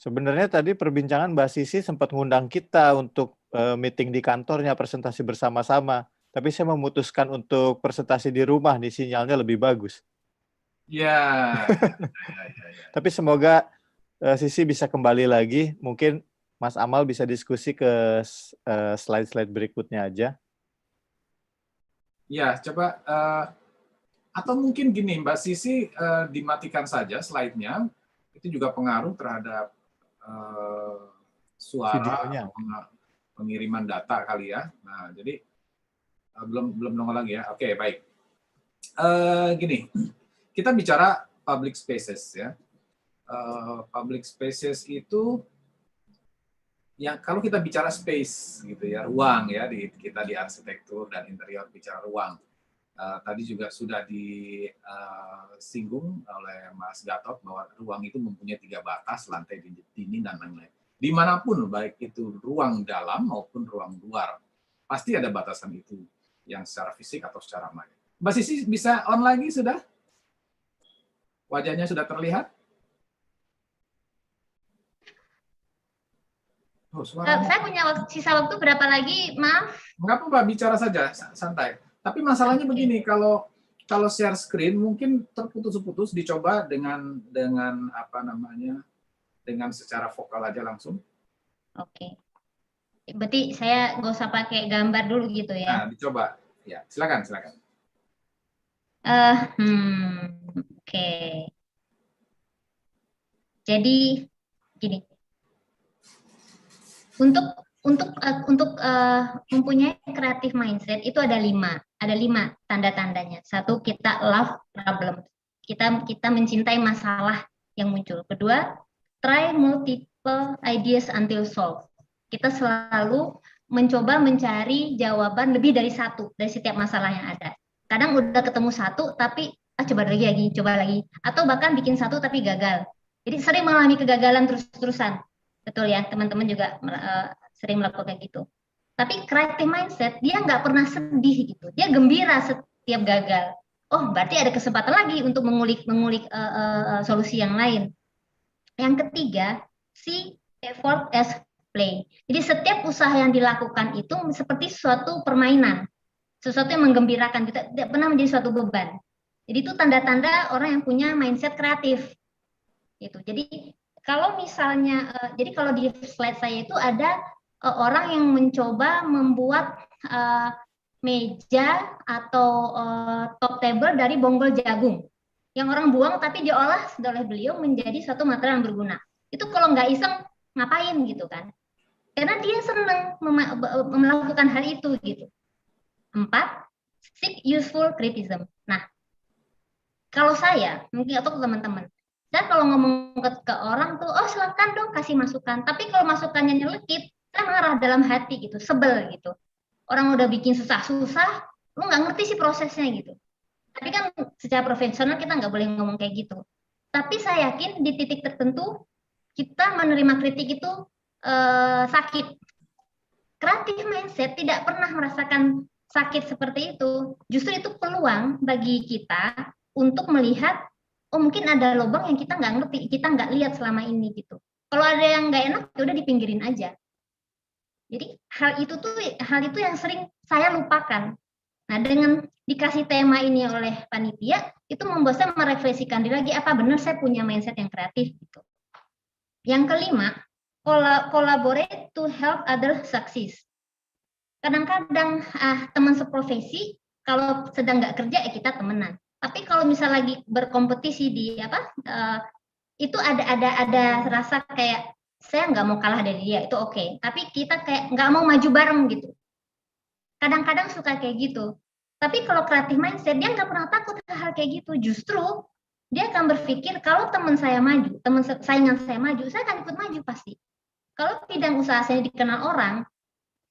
sebenarnya tadi perbincangan Mbak Sisi sempat ngundang kita untuk meeting di kantornya, presentasi bersama-sama. Tapi saya memutuskan untuk presentasi di rumah, nih sinyalnya lebih bagus. Ya. Tapi semoga Sisi bisa kembali lagi. Mungkin Mas Amal bisa diskusi ke slide-slide berikutnya aja. Ya, coba atau mungkin gini, Mbak Sisi dimatikan saja slide-nya. Itu juga pengaruh terhadap suara Videonya. pengiriman data kali ya. Nah, jadi belum nongol lagi ya. Oke, baik. Gini, kita bicara public spaces ya. Public spaces itu yang kalau kita bicara space gitu ya, ruang ya, kita di arsitektur dan interior bicara ruang. Tadi juga sudah disinggung oleh Mas Gatot bahwa ruang itu mempunyai 3 batas, lantai, dinding, dan lain-lain. Dimanapun, baik itu ruang dalam maupun ruang luar, pasti ada batasan itu, yang secara fisik atau secara maya. Mbak Sisi bisa on lagi sudah? Wajahnya sudah terlihat? Oh, Saya punya sisa waktu berapa lagi, maaf? Enggak apa-apa, bicara saja, santai. Tapi masalahnya begini, kalau share screen mungkin terputus-putus, dicoba dengan apa namanya, dengan secara vokal aja langsung. Oke. Berarti saya nggak usah pakai gambar dulu gitu ya? Nah, dicoba. Ya, silakan. Oke. Jadi gini. Untuk mempunyai creative mindset itu ada 5 tanda-tandanya. 1, kita love problem. Kita mencintai masalah yang muncul. Kedua, try multiple ideas until solved. Kita selalu mencoba mencari jawaban lebih dari 1 dari setiap masalah yang ada. Kadang udah ketemu 1 tapi coba lagi, atau bahkan bikin 1 tapi gagal. Jadi sering mengalami kegagalan terus-terusan. Betul ya, teman-teman juga sering melakukan gitu. Tapi creative mindset, dia nggak pernah sedih gitu. Dia gembira setiap gagal. Oh, berarti ada kesempatan lagi untuk mengulik solusi yang lain. Yang ketiga, see effort as play. Jadi setiap usaha yang dilakukan itu seperti suatu permainan. Sesuatu yang menggembirakan, tidak pernah menjadi suatu beban. Jadi itu tanda-tanda orang yang punya mindset kreatif. Gitu. Jadi kalau misalnya, jadi kalau di slide saya itu ada orang yang mencoba membuat meja atau top table dari bonggol jagung yang orang buang tapi diolah oleh beliau menjadi suatu material yang berguna. Itu kalau nggak iseng ngapain gitu kan? Karena dia senang melakukan hal itu gitu. 4, seek useful criticism. Nah, kalau saya mungkin atau teman-teman, saya kalau ngomong ke orang tuh, oh silakan dong kasih masukan. Tapi kalau masukannya nyelekit, saya marah dalam hati gitu, sebel gitu. Orang udah bikin susah-susah, lu nggak ngerti sih prosesnya gitu. Tapi kan secara profesional kita nggak boleh ngomong kayak gitu. Tapi saya yakin di titik tertentu kita menerima kritik itu sakit. Creative mindset tidak pernah merasakan sakit seperti itu. Justru itu peluang bagi kita untuk melihat oh mungkin ada lubang yang kita nggak ngerti, kita nggak lihat selama ini gitu. Kalau ada yang nggak enak, ya udah dipinggirin aja. Jadi hal itu yang sering saya lupakan. Nah dengan dikasih tema ini oleh panitia, itu membuat saya merefleksikan diri lagi, apa benar saya punya mindset yang kreatif gitu. Yang kelima, collaborate to help other succeed. Kadang-kadang teman seprofesi kalau sedang nggak kerja ya kita temenan. Tapi kalau misal lagi berkompetisi di itu ada rasa kayak saya nggak mau kalah dari dia, itu oke. Tapi kita kayak nggak mau maju bareng gitu. Kadang-kadang suka kayak gitu. Tapi kalau kreatif mindset dia nggak pernah takut hal kayak gitu. Justru dia akan berpikir kalau teman saya maju, teman saingan saya maju, saya akan ikut maju pasti. Kalau bidang usaha saya dikenal orang,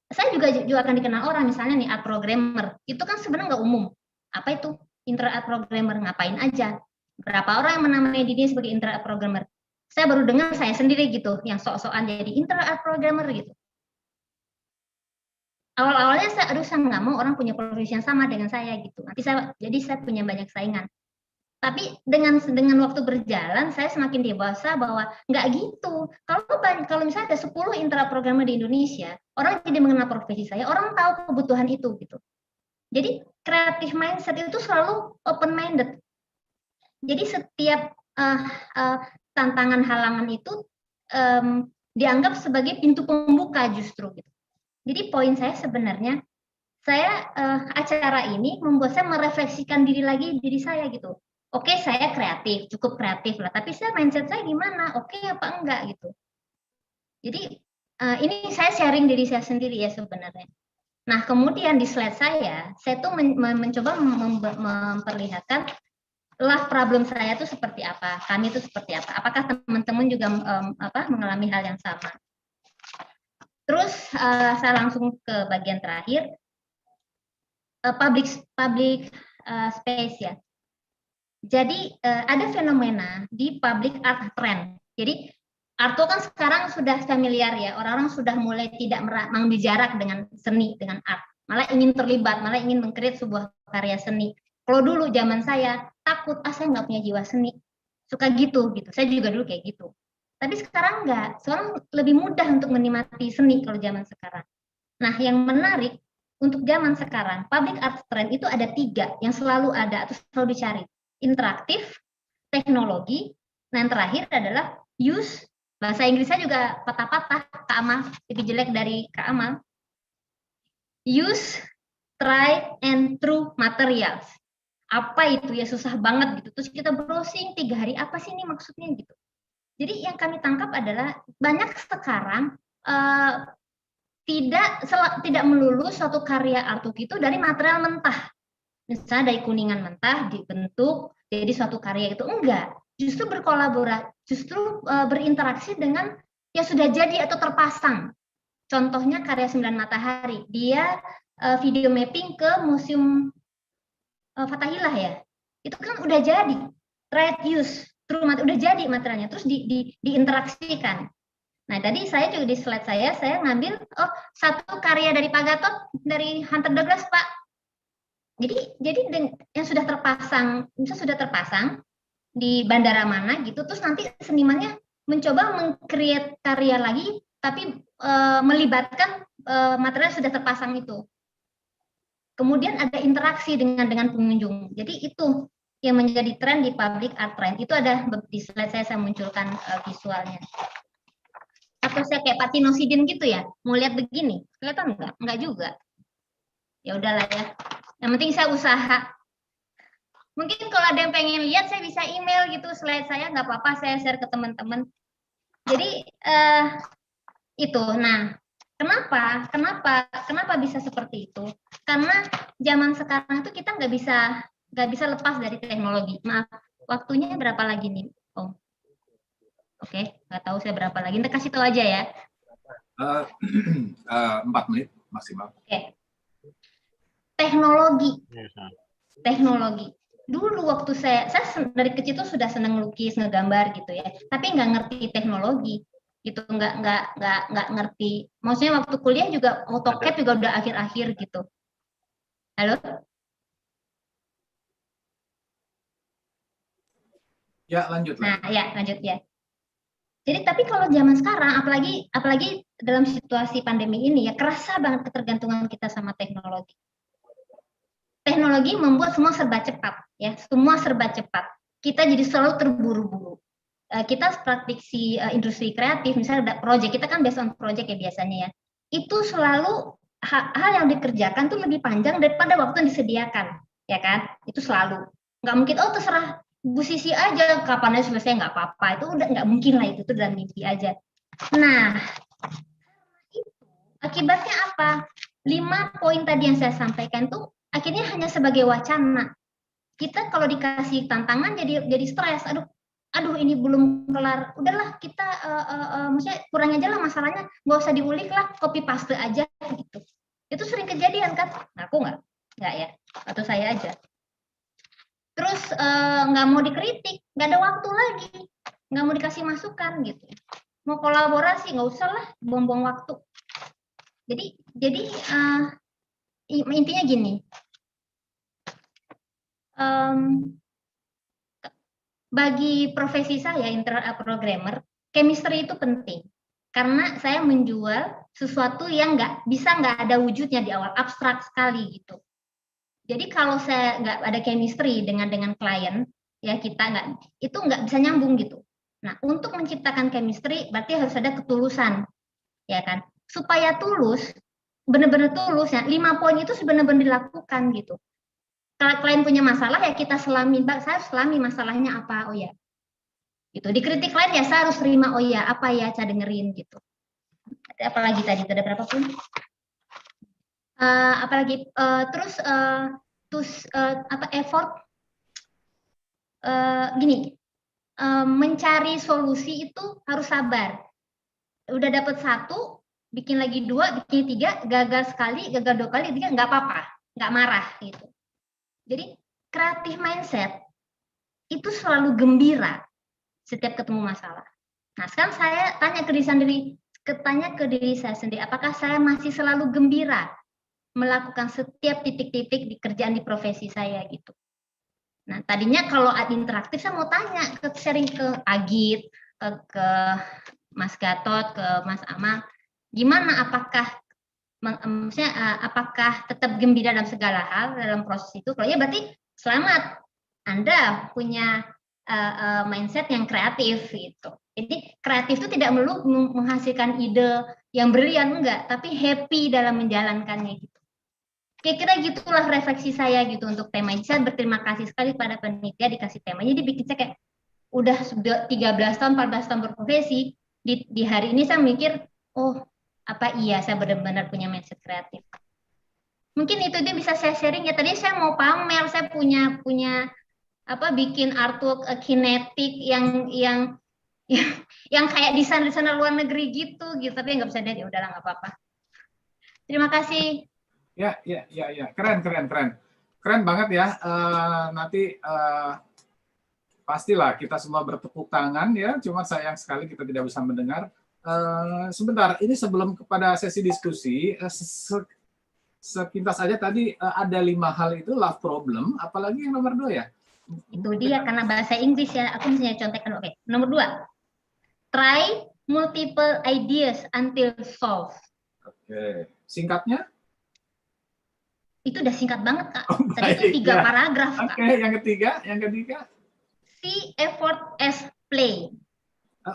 saya juga akan dikenal orang. Misalnya nih art programmer, itu kan sebenarnya nggak umum. Apa itu inter art programmer? Ngapain aja? Berapa orang yang menamai dirinya sebagai inter art programmer? Saya baru dengar saya sendiri gitu, yang sok-sokan jadi inter art programmer gitu. Awal-awalnya saya nggak mau orang punya profesi yang sama dengan saya gitu. Jadi saya punya banyak saingan. Tapi dengan waktu berjalan, saya semakin dewasa bahwa nggak gitu. Kalau misalnya ada 10 intra programmer di Indonesia, orang jadi mengenal profesi saya, orang tahu kebutuhan itu gitu. Jadi creative mindset itu selalu open minded. Jadi setiap tantangan halangan itu dianggap sebagai pintu pembuka justru gitu. Jadi poin saya sebenarnya, acara ini membuat saya merefleksikan diri saya gitu. Oke, saya kreatif, cukup kreatif lah. Tapi mindset saya gimana? Oke apa enggak gitu. Jadi ini saya sharing diri saya sendiri ya sebenarnya. Nah kemudian di slide saya tuh mencoba memperlihatkan lah problem saya itu seperti apa, kami itu seperti apa. Apakah teman-teman juga mengalami hal yang sama? Terus saya langsung ke bagian terakhir, public space ya. Jadi ada fenomena di public art trend. Jadi art kan sekarang sudah familiar ya, orang-orang sudah mulai tidak mengambil jarak dengan seni, dengan art. Malah ingin terlibat, malah ingin mengkreat sebuah karya seni. Kalau dulu zaman saya takut, saya nggak punya jiwa seni, suka gitu. Saya juga dulu kayak gitu. Tapi sekarang enggak, sekarang lebih mudah untuk menikmati seni kalau zaman sekarang. Nah, yang menarik untuk zaman sekarang, public art trend itu ada 3 yang selalu ada atau selalu dicari. Interaktif, teknologi, nah yang terakhir adalah use, bahasa Inggrisnya juga patah-patah, Kak Amal, lebih jelek dari Kak Amal. Use, try, and true materials. Apa itu ya, susah banget gitu. Terus kita browsing 3 hari, apa sih ini maksudnya gitu. Jadi yang kami tangkap adalah banyak sekarang tidak melulu suatu karya artwork itu dari material mentah. Misalnya dari kuningan mentah dibentuk jadi suatu karya itu enggak. Justru berkolaborasi, justru berinteraksi dengan yang sudah jadi atau terpasang. Contohnya karya 9 Matahari. Dia video mapping ke Museum Fathahillah ya. Itu kan udah jadi. Trade use. Udah jadi materialnya, terus diinteraksikan. Nah, tadi saya juga di slide saya ngambil satu karya dari Pak Gatot, dari Hunter Douglas, Pak. Jadi yang sudah terpasang di bandara mana gitu, terus nanti senimannya mencoba meng-create karya lagi, tapi melibatkan material yang sudah terpasang itu. Kemudian ada interaksi dengan pengunjung. Jadi itu yang menjadi tren di public art trend. Itu ada di slide saya munculkan visualnya. Atau saya kayak Pak Tino Sidin gitu ya, mau lihat begini, kelihatan enggak? Enggak juga. Ya udahlah ya. Yang penting saya usaha. Mungkin kalau ada yang pengen lihat, saya bisa email gitu slide saya, nggak apa-apa, saya share ke teman-teman. Jadi itu. Nah, kenapa bisa seperti itu? Karena zaman sekarang itu kita nggak bisa lepas dari teknologi. Maaf, waktunya berapa lagi nih? Oh, oke, nggak tahu saya berapa lagi. Kita kasih tahu aja ya. 4 menit maksimal. Oke. Teknologi. Dulu waktu saya dari kecil tuh sudah senang lukis, ngegambar gitu ya. Tapi nggak ngerti teknologi. Gitu, nggak ngerti. Maksudnya waktu kuliah juga AutoCAD juga udah akhir-akhir gitu. Halo? Ya, lanjut. Nah, ya, lanjut ya. Jadi tapi kalau zaman sekarang, apalagi dalam situasi pandemi ini ya, kerasa banget ketergantungan kita sama teknologi. teknologi membuat semua serba cepat, ya, semua serba cepat. Kita jadi selalu terburu-buru. Kita praktisi industri kreatif, misalnya ada project, kita kan based on project ya biasanya ya. Itu selalu hal yang dikerjakan tuh lebih panjang daripada waktu yang disediakan, ya kan? Itu selalu. Nggak mungkin, oh terserah Bu Sisi aja, kapannya selesai nggak apa-apa. Itu udah nggak mungkin lah, itu tuh dalam mimpi aja. Nah, akibatnya apa? 5 poin tadi yang saya sampaikan tuh akhirnya hanya sebagai wacana. Kita kalau dikasih tantangan jadi stres. Aduh ini belum kelar. Udahlah kita maksudnya kurang aja lah masalahnya, nggak usah diulik lah, copy paste aja gitu. Itu sering kejadian kan? Nah, aku nggak ya, atau saya aja. Terus nggak mau dikritik, nggak ada waktu lagi, nggak mau dikasih masukan gitu. Mau kolaborasi nggak usah lah, buang-buang waktu. Jadi intinya gini. Bagi profesi saya programmer, chemistry itu penting karena saya menjual sesuatu yang nggak ada wujudnya di awal, abstrak sekali gitu. Jadi kalau saya nggak ada chemistry dengan klien, ya kita nggak bisa nyambung gitu. Nah, untuk menciptakan chemistry berarti harus ada ketulusan, ya kan? Supaya tulus, benar-benar tulus ya. 5 poin itu benar-benar dilakukan gitu. Kalau klien punya masalah ya kita selami, saya selami masalahnya apa, oh ya. Gitu. Dikritik klien ya saya harus terima, oh ya, apa ya, saya dengerin gitu. Ada apa lagi tadi? Ada berapa pun? Apalagi effort gini, mencari solusi itu harus sabar. Udah dapat 1, bikin lagi 2, bikin 3, gagal sekali, gagal 2 kali, 3 nggak apa-apa, nggak marah gitu. Jadi creative mindset itu selalu gembira setiap ketemu masalah. Nah, sekarang saya tanya ke diri saya sendiri, apakah saya masih selalu gembira melakukan setiap titik-titik di kerjaan di profesi saya gitu. Nah, tadinya kalau interaktif saya mau tanya, sharing ke Agit, ke Mas Gatot, ke Mas Amal, gimana apakah tetap gembira dalam segala hal dalam proses itu? Kalau ya berarti selamat, Anda punya mindset yang kreatif gitu. Jadi kreatif itu tidak melulu menghasilkan ide yang brilian, enggak, tapi happy dalam menjalankannya gitu. Kira-kira gitulah refleksi saya gitu untuk tema ini. Saya berterima kasih sekali pada panitia dikasih tema. Jadi bikin saya kayak udah 13 tahun, 14 tahun berprofesi, di hari ini saya mikir, oh apa iya saya benar-benar punya mindset kreatif. Mungkin itu dia bisa saya sharing ya. Tadi saya mau pamer, saya punya bikin artwork kinetik yang kayak desain luar negeri gitu, tapi nggak bisa deh, udahlah nggak apa-apa. Terima kasih. Ya, keren banget ya. Nanti pastilah kita semua bertepuk tangan ya. Cuma sayang sekali kita tidak bisa mendengar. Sebentar, ini sebelum kepada sesi diskusi, sepintas aja tadi ada 5 hal itu love problem, apalagi yang nomor 2 ya? Itu dia karena bahasa Inggris ya, aku misalnya contekan. Oke. Nomor 2, try multiple ideas until solved. Oke, singkatnya? Itu udah singkat banget Kak. Oh, tadi itu 3 paragraf Kak. Oke, yang ketiga? See effort as play.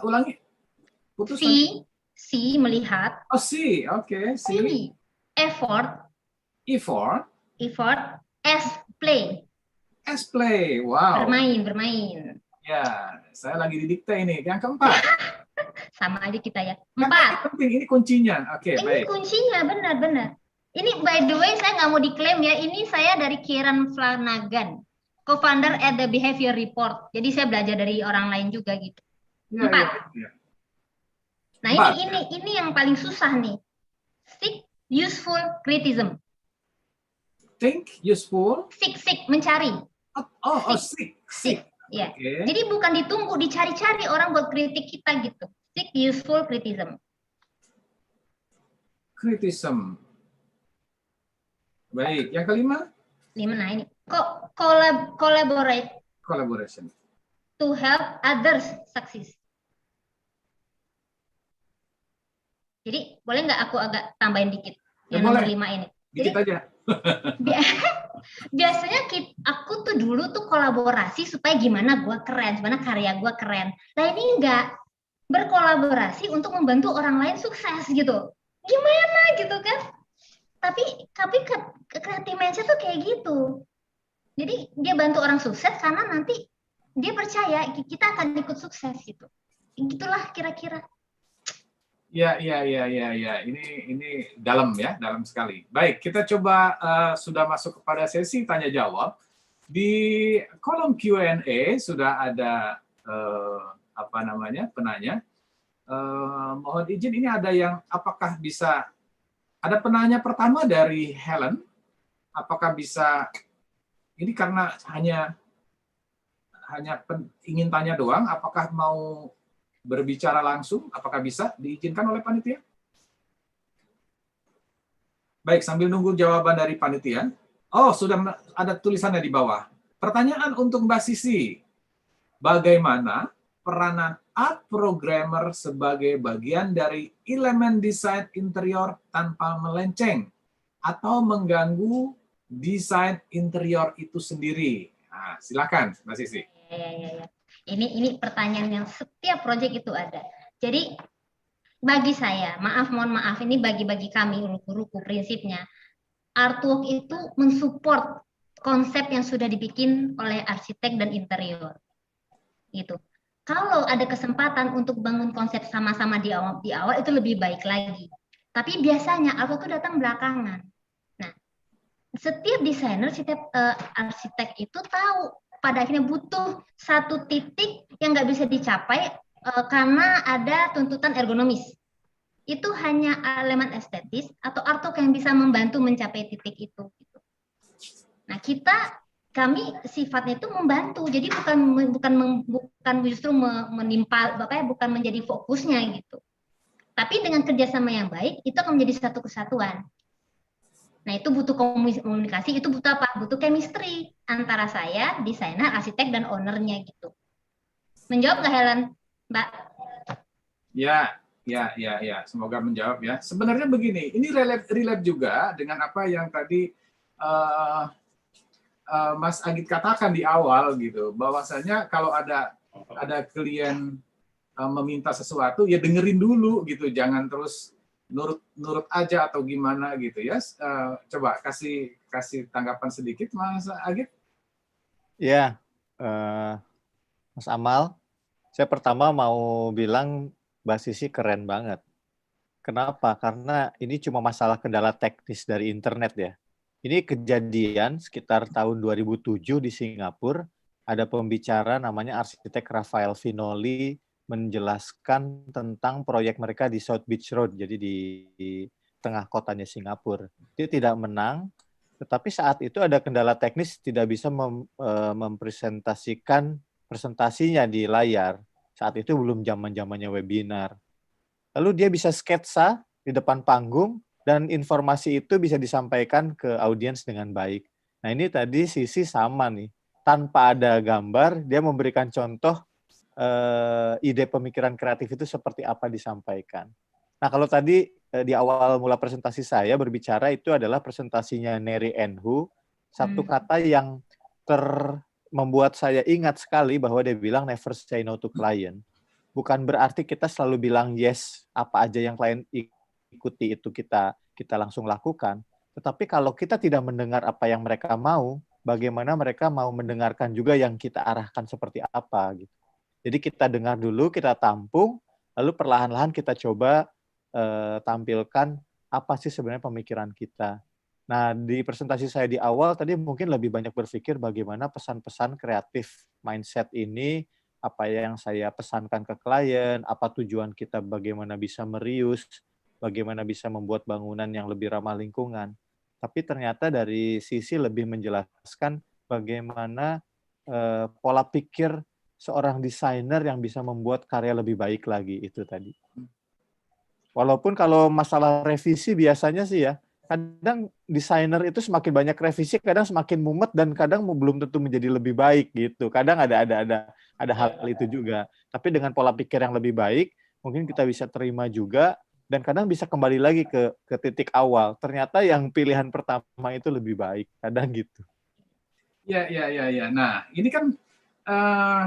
Ulangi. Putus See melihat. Oh, see. Oke, see. Effort as play. As play. Wow. Bermain. Ya, saya lagi didikte ini. Yang keempat. Sama aja kita ya. 4. Ini penting, ini kuncinya. Oke, baik. Ini kuncinya, benar. Ini by the way saya nggak mau diklaim ya. Ini saya dari Kieran Flanagan, co-founder at the Behavior Report. Jadi saya belajar dari orang lain juga gitu. 4. Ya. Nah, ini yang paling susah nih. Seek useful criticism. Think useful. Seek mencari. Seek. Ya. Okay. Jadi bukan ditunggu, dicari-cari orang buat kritik kita gitu. Seek useful criticism. Baik, yang kelima? 5, nah ini. Collaboration. To help others succeed. Jadi boleh nggak aku agak tambahin dikit yang nomor 5 ini? Dikit aja. Biasanya aku tuh dulu tuh kolaborasi supaya gimana gue keren, gimana karya gue keren. Nah ini enggak, berkolaborasi untuk membantu orang lain sukses gitu. Gimana gitu kan? Tapi creative mindset tuh kayak gitu. Jadi dia bantu orang sukses karena nanti dia percaya kita akan ikut sukses gitu. Gitulah kira-kira. Ya. Ini dalam ya, dalam sekali. Baik, kita coba sudah masuk kepada sesi tanya jawab. Di kolom Q&A sudah ada penanya. Mohon izin, ini ada yang apakah bisa, ada penanya pertama dari Helen. Apakah bisa, ini karena hanya ingin tanya doang, apakah mau berbicara langsung, apakah bisa diizinkan oleh panitia? Baik, sambil nunggu jawaban dari panitia. Oh, sudah ada tulisannya di bawah. Pertanyaan untuk Mbak Sisi. Bagaimana peranan art programmer sebagai bagian dari elemen desain interior tanpa melenceng atau mengganggu desain interior itu sendiri? Nah, silakan, Mbak Sisi. Ya. Ini pertanyaan yang setiap proyek itu ada. Jadi bagi saya, mohon maaf, ini bagi kami ruku-ruku prinsipnya, artwork itu mensupport konsep yang sudah dibikin oleh arsitek dan interior. Gitu. Kalau ada kesempatan untuk bangun konsep sama-sama di awal itu lebih baik lagi. Tapi biasanya artwork itu datang belakangan. Nah, setiap desainer, setiap arsitek itu tahu pada akhirnya butuh satu titik yang nggak bisa dicapai karena ada tuntutan ergonomis. Itu hanya elemen estetis atau artwork yang bisa membantu mencapai titik itu. Nah, kami sifatnya itu membantu, jadi bukan justru menimpa, bukan menjadi fokusnya gitu. Tapi dengan kerjasama yang baik itu akan menjadi satu kesatuan. Nah, itu butuh komunikasi, itu butuh apa? Butuh chemistry antara saya, desainer, arsitek, dan ownernya gitu. Menjawab nggak Helen, Mbak? Ya. Semoga menjawab ya. Sebenarnya begini, ini relate juga dengan apa yang tadi Mas Agit katakan di awal gitu, bahwasanya kalau ada klien meminta sesuatu, ya dengerin dulu gitu, jangan terus nurut aja atau gimana gitu ya. Coba kasih tanggapan sedikit Mas Agit. Ya, Mas Amal, saya pertama mau bilang Mbak Sisi keren banget. Kenapa? Karena ini cuma masalah kendala teknis dari internet ya. Ini kejadian sekitar tahun 2007 di Singapura, ada pembicara namanya arsitek Rafael Vinoli menjelaskan tentang proyek mereka di South Beach Road, jadi di tengah kotanya Singapura. Dia tidak menang, tetapi saat itu ada kendala teknis, tidak bisa mempresentasikan presentasinya di layar. Saat itu belum zaman-zamannya webinar. Lalu dia bisa sketsa di depan panggung, dan informasi itu bisa disampaikan ke audiens dengan baik. Nah, ini tadi Sisi sama nih. Tanpa ada gambar, dia memberikan contoh ide pemikiran kreatif itu seperti apa disampaikan. Nah, kalau tadi di awal mula presentasi saya berbicara itu adalah presentasinya Neri Enhu, satu kata yang membuat saya ingat sekali bahwa dia bilang never say no to client. Bukan berarti kita selalu bilang yes, apa aja yang klien ikuti itu kita langsung lakukan. Tetapi kalau kita tidak mendengar apa yang mereka mau, bagaimana mereka mau mendengarkan juga yang kita arahkan seperti apa gitu. Jadi kita dengar dulu, kita tampung, lalu perlahan-lahan kita coba tampilkan apa sih sebenarnya pemikiran kita. Nah, di presentasi saya di awal tadi mungkin lebih banyak berpikir bagaimana pesan-pesan kreatif mindset ini, apa yang saya pesankan ke klien, apa tujuan kita, bagaimana bisa merius, bagaimana bisa membuat bangunan yang lebih ramah lingkungan. Tapi ternyata dari Sisi lebih menjelaskan bagaimana pola pikir seorang desainer yang bisa membuat karya lebih baik lagi, itu tadi. Walaupun kalau masalah revisi biasanya sih ya, kadang desainer itu semakin banyak revisi, kadang semakin mumet, dan kadang belum tentu menjadi lebih baik gitu. Kadang ada hal itu juga. Tapi dengan pola pikir yang lebih baik, mungkin kita bisa terima juga, dan kadang bisa kembali lagi ke titik awal. Ternyata yang pilihan pertama itu lebih baik, kadang gitu. Ya. Nah, ini kan eh,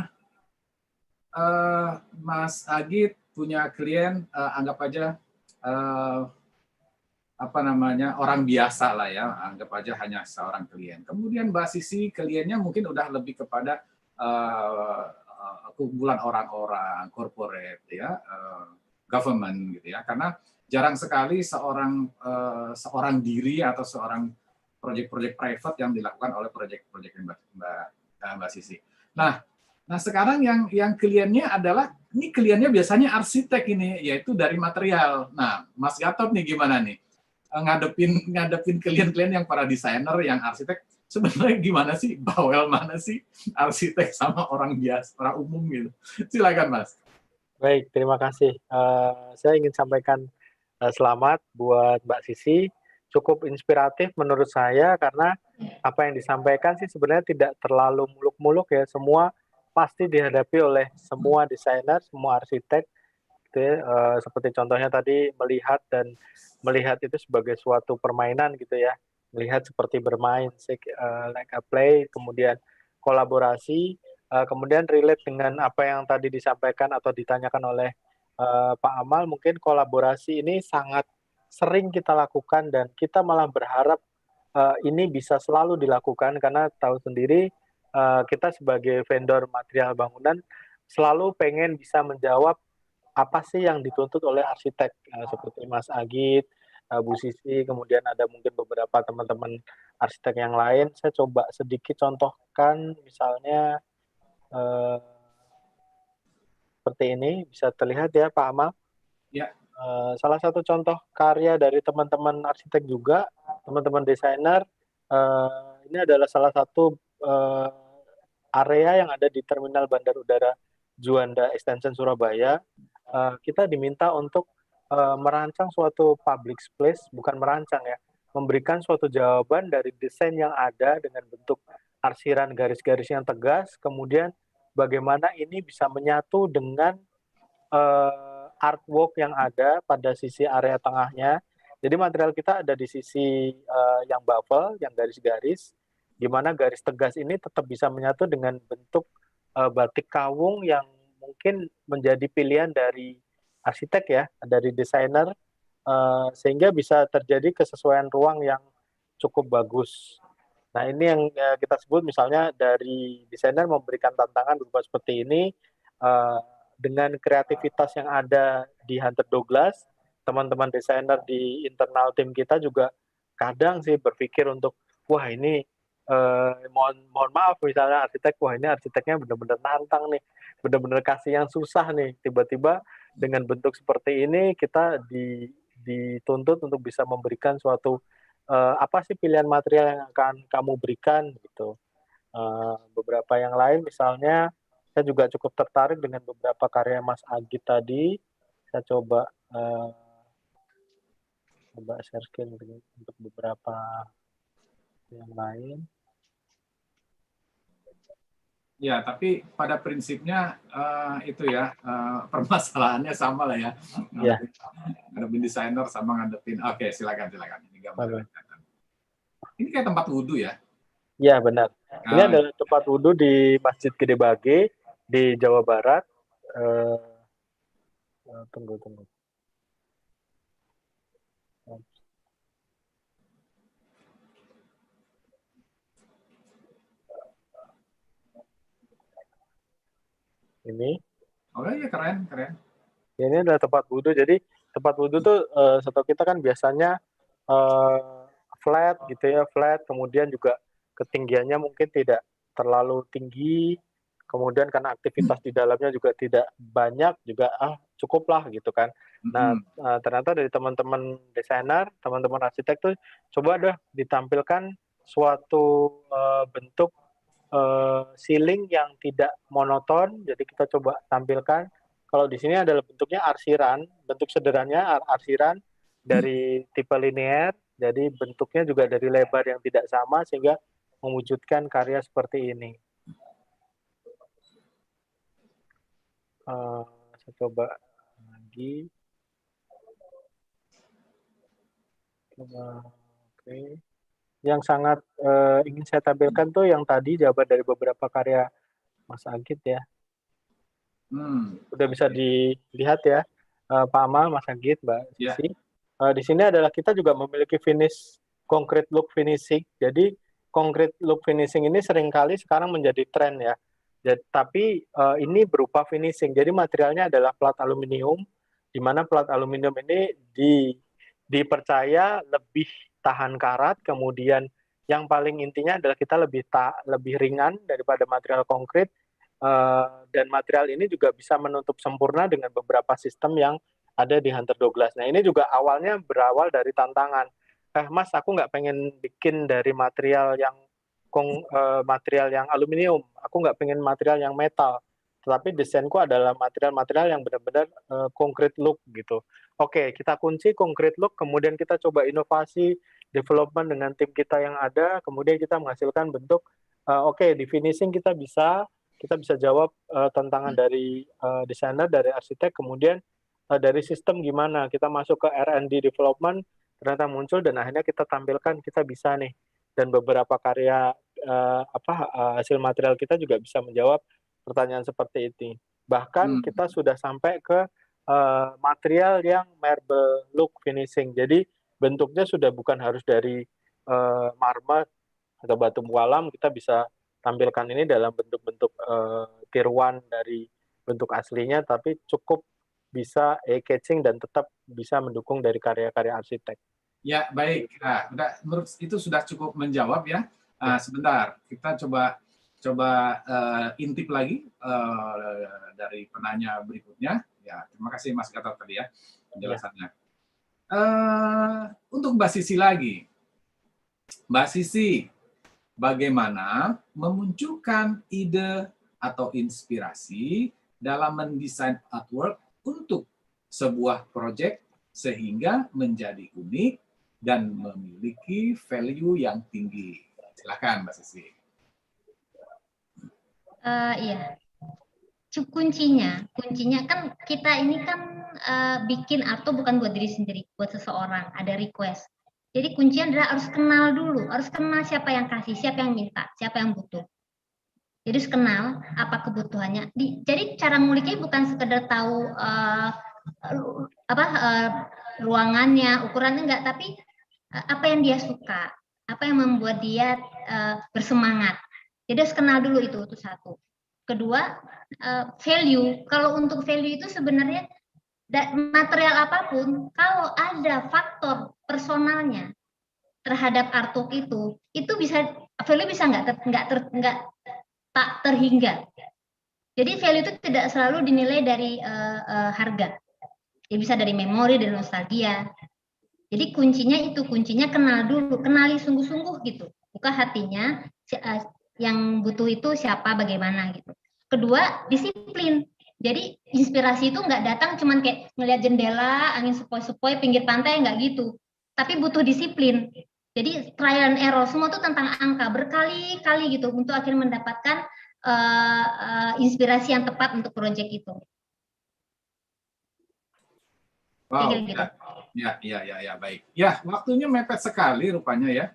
Mas Agit punya klien, anggap aja eh, apa namanya, orang biasa lah ya, anggap aja hanya seorang klien. Kemudian Mbak Sisi kliennya mungkin udah lebih kepada kumpulan orang-orang corporate ya, government gitu ya. Karena jarang sekali seorang diri atau seorang proyek-proyek private yang dilakukan oleh proyek-proyek Mbak Sisi. Nah, sekarang yang kliennya adalah, ini kliennya biasanya arsitek ini, yaitu dari material. Nah, Mas Gatot nih gimana nih? Ngadepin klien-klien yang para desainer, yang arsitek, sebenarnya gimana sih? Bawel mana sih arsitek sama orang biasa, orang umum gitu? Silakan, Mas. Baik, terima kasih. Saya ingin sampaikan selamat buat Mbak Sisi. Cukup inspiratif menurut saya karena apa yang disampaikan sih sebenarnya tidak terlalu muluk-muluk ya. Semua pasti dihadapi oleh semua desainer, semua arsitek. Gitu ya. Seperti contohnya tadi melihat itu sebagai suatu permainan gitu ya. Melihat seperti bermain, like a play, kemudian kolaborasi, kemudian relate dengan apa yang tadi disampaikan atau ditanyakan oleh Pak Amal, mungkin kolaborasi ini sangat sering kita lakukan dan kita malah berharap ini bisa selalu dilakukan karena tahu sendiri kita sebagai vendor material bangunan selalu pengen bisa menjawab apa sih yang dituntut oleh arsitek seperti Mas Agit, Bu Sisi, kemudian ada mungkin beberapa teman-teman arsitek yang lain. Saya coba sedikit contohkan, misalnya eh, seperti ini, bisa terlihat ya Pak Amal. Ya. Salah satu contoh karya dari teman-teman arsitek juga, teman-teman desainer, ini adalah salah satu area yang ada di Terminal Bandar Udara Juanda Extension Surabaya. Kita diminta untuk merancang suatu public space, bukan merancang ya, memberikan suatu jawaban dari desain yang ada dengan bentuk arsiran garis-garis yang tegas, kemudian bagaimana ini bisa menyatu dengan artwork yang ada pada sisi area tengahnya. Jadi material kita ada di sisi yang baffle, yang garis-garis, di mana garis tegas ini tetap bisa menyatu dengan bentuk batik kawung yang mungkin menjadi pilihan dari arsitek ya, dari desainer, sehingga bisa terjadi kesesuaian ruang yang cukup bagus. Nah ini yang kita sebut misalnya dari desainer memberikan tantangan berupa seperti ini, dengan kreativitas yang ada di Hunter Douglas, teman-teman desainer di internal tim kita juga kadang sih berpikir untuk, wah ini mohon maaf misalnya arsitek, wah ini arsiteknya benar-benar nantang nih, benar-benar kasih yang susah nih, tiba-tiba dengan bentuk seperti ini kita dituntut untuk bisa memberikan suatu apa sih pilihan material yang akan kamu berikan gitu. Beberapa yang lain misalnya saya juga cukup tertarik dengan beberapa karya Mas Agit tadi. Saya coba share screen untuk beberapa yang lain. Ya, tapi pada prinsipnya itu ya, permasalahannya sama lah ya. Ngadepin desainer sama ngadepin. Oke, silakan. Ini gambar. Ini kayak tempat wudhu ya? Iya, benar. Ini adalah tempat wudhu di Masjid Gede Bage di Jawa Barat. Tunggu. Ini. Oh iya, keren. Ini adalah tempat wudhu. Jadi tempat wudhu tuh setahu kita kan biasanya flat gitu ya, flat. Kemudian juga ketinggiannya mungkin tidak terlalu tinggi. Kemudian karena aktivitas di dalamnya juga tidak banyak, juga cukuplah gitu kan. Nah, ternyata dari teman-teman desainer, teman-teman arsitek tuh coba deh ditampilkan suatu bentuk ceiling yang tidak monoton. Jadi kita coba tampilkan. Kalau di sini adalah bentuknya arsiran, bentuk sederhananya arsiran dari tipe linear, jadi bentuknya juga dari lebar yang tidak sama sehingga mewujudkan karya seperti ini. Saya coba lagi. Oke. yang sangat ingin saya tampilkan tuh yang tadi jawaban dari beberapa karya Mas Agit ya. Udah bisa dilihat ya, Pak Amal, Mas Agit, Mbak Ya. Sisi. Di sini adalah kita juga memiliki finish concrete look finishing. Jadi concrete look finishing ini seringkali sekarang menjadi tren ya. Tapi ini berupa finishing. Jadi materialnya adalah plat aluminium, di mana plat aluminium ini dipercaya lebih tahan karat. Kemudian yang paling intinya adalah kita lebih ringan daripada material konkrit. Dan material ini juga bisa menutup sempurna dengan beberapa sistem yang ada di Hunter Douglas. Nah, ini juga awalnya berawal dari tantangan. Mas, aku nggak pengen bikin dari material yang aluminium. Aku nggak pengen material yang metal. Tetapi desainku adalah material-material yang benar-benar concrete look gitu. Oke, kita kunci concrete look, kemudian kita coba inovasi, development dengan tim kita yang ada, kemudian kita menghasilkan bentuk, di finishing kita bisa jawab tantangan dari desainer, dari arsitek, kemudian dari sistem gimana kita masuk ke R&D development, ternyata muncul dan akhirnya kita tampilkan kita bisa nih, dan beberapa karya hasil material kita juga bisa menjawab pertanyaan seperti ini. Bahkan kita sudah sampai ke material yang marble look finishing, jadi bentuknya sudah bukan harus dari marmer atau batu mualam, kita bisa tampilkan ini dalam bentuk-bentuk tier 1 dari bentuk aslinya, tapi cukup bisa eye-catching dan tetap bisa mendukung dari karya-karya arsitek. Ya, baik. Nah, menurut itu sudah cukup menjawab ya. Sebentar, kita coba intip lagi dari penanya berikutnya. Ya, terima kasih Mas Gatot tadi ya penjelasannya. Untuk Mbak Sisi lagi. Mbak Sisi, bagaimana memunculkan ide atau inspirasi dalam mendesain artwork untuk sebuah proyek sehingga menjadi unik dan memiliki value yang tinggi? Silakan Mbak Sisi. Iya. Kuncinya kan kita ini kan bikin atau bukan buat diri sendiri, buat seseorang, ada request. Jadi kuncinya adalah harus kenal dulu, harus kenal siapa yang kasih, siapa yang minta, siapa yang butuh. Jadi harus kenal apa kebutuhannya. Jadi cara nguliknya bukan sekedar tahu ruangannya, ukurannya enggak, tapi apa yang dia suka, apa yang membuat dia bersemangat. Jadi harus kenal dulu itu satu. Kedua, value. Kalau untuk value itu sebenarnya material apapun, kalau ada faktor personalnya terhadap artwork itu bisa value bisa tak terhingga. Jadi value itu tidak selalu dinilai dari harga. Ya bisa dari memori, dari nostalgia. Jadi kuncinya kenal dulu, kenali sungguh-sungguh gitu. Buka hatinya, yang butuh itu siapa, bagaimana gitu. Kedua, disiplin. Jadi inspirasi itu nggak datang cuman kayak ngelihat jendela, angin sepoi-sepoi, pinggir pantai, nggak gitu. Tapi butuh disiplin. Jadi trial and error, semua itu tentang angka, berkali-kali gitu untuk akhirnya mendapatkan inspirasi yang tepat untuk proyek itu. Wow, ya, baik. Ya, waktunya mepet sekali rupanya ya.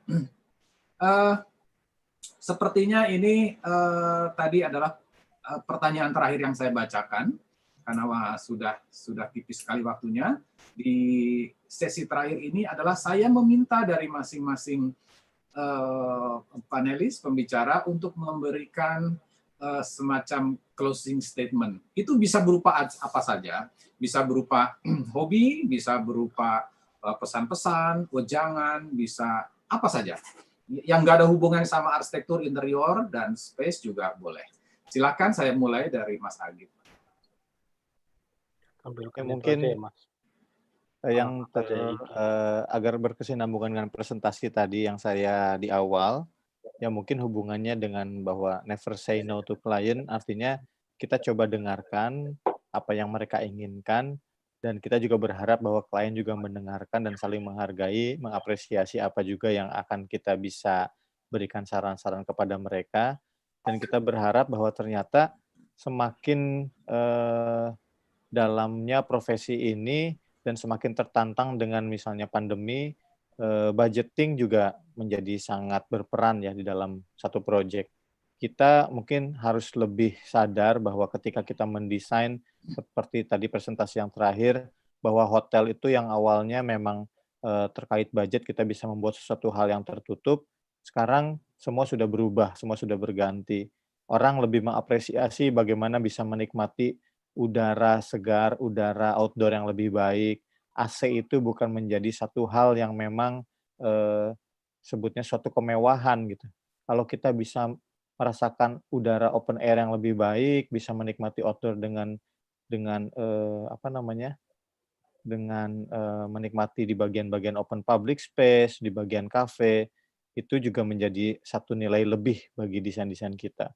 Sepertinya ini tadi adalah pertanyaan terakhir yang saya bacakan karena sudah tipis sekali waktunya. Di sesi terakhir ini adalah saya meminta dari masing-masing panelis pembicara untuk memberikan semacam closing statement. Itu bisa berupa apa saja, bisa berupa hobi, bisa berupa pesan-pesan, wejangan, bisa apa saja. Yang nggak ada hubungan sama arsitektur interior dan space juga boleh. Silakan, saya mulai dari Mas Agit. Mungkin yang agar berkesinambungan dengan presentasi tadi yang saya di awal, ya mungkin hubungannya dengan bahwa never say no to client, artinya kita coba dengarkan apa yang mereka inginkan, dan kita juga berharap bahwa klien juga mendengarkan dan saling menghargai, mengapresiasi apa juga yang akan kita bisa berikan saran-saran kepada mereka, dan kita berharap bahwa ternyata semakin dalamnya profesi ini dan semakin tertantang dengan misalnya pandemi, budgeting juga menjadi sangat berperan ya di dalam satu proyek. Kita mungkin harus lebih sadar bahwa ketika kita mendesain seperti tadi presentasi yang terakhir, bahwa hotel itu yang awalnya memang terkait budget kita bisa membuat sesuatu hal yang tertutup, sekarang semua sudah berubah, semua sudah berganti. Orang lebih mengapresiasi bagaimana bisa menikmati udara segar, udara outdoor yang lebih baik. AC itu bukan menjadi satu hal yang memang sebutnya suatu kemewahan gitu. Kalau kita bisa merasakan udara open air yang lebih baik, bisa menikmati outdoor dengan menikmati di bagian-bagian open public space, di bagian kafe, itu juga menjadi satu nilai lebih bagi desain-desain kita.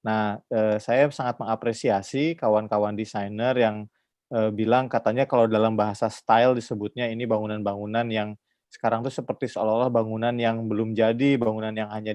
Nah, saya sangat mengapresiasi kawan-kawan desainer yang bilang katanya kalau dalam bahasa style disebutnya ini bangunan-bangunan yang sekarang tuh seperti seolah-olah bangunan yang belum jadi, bangunan yang hanya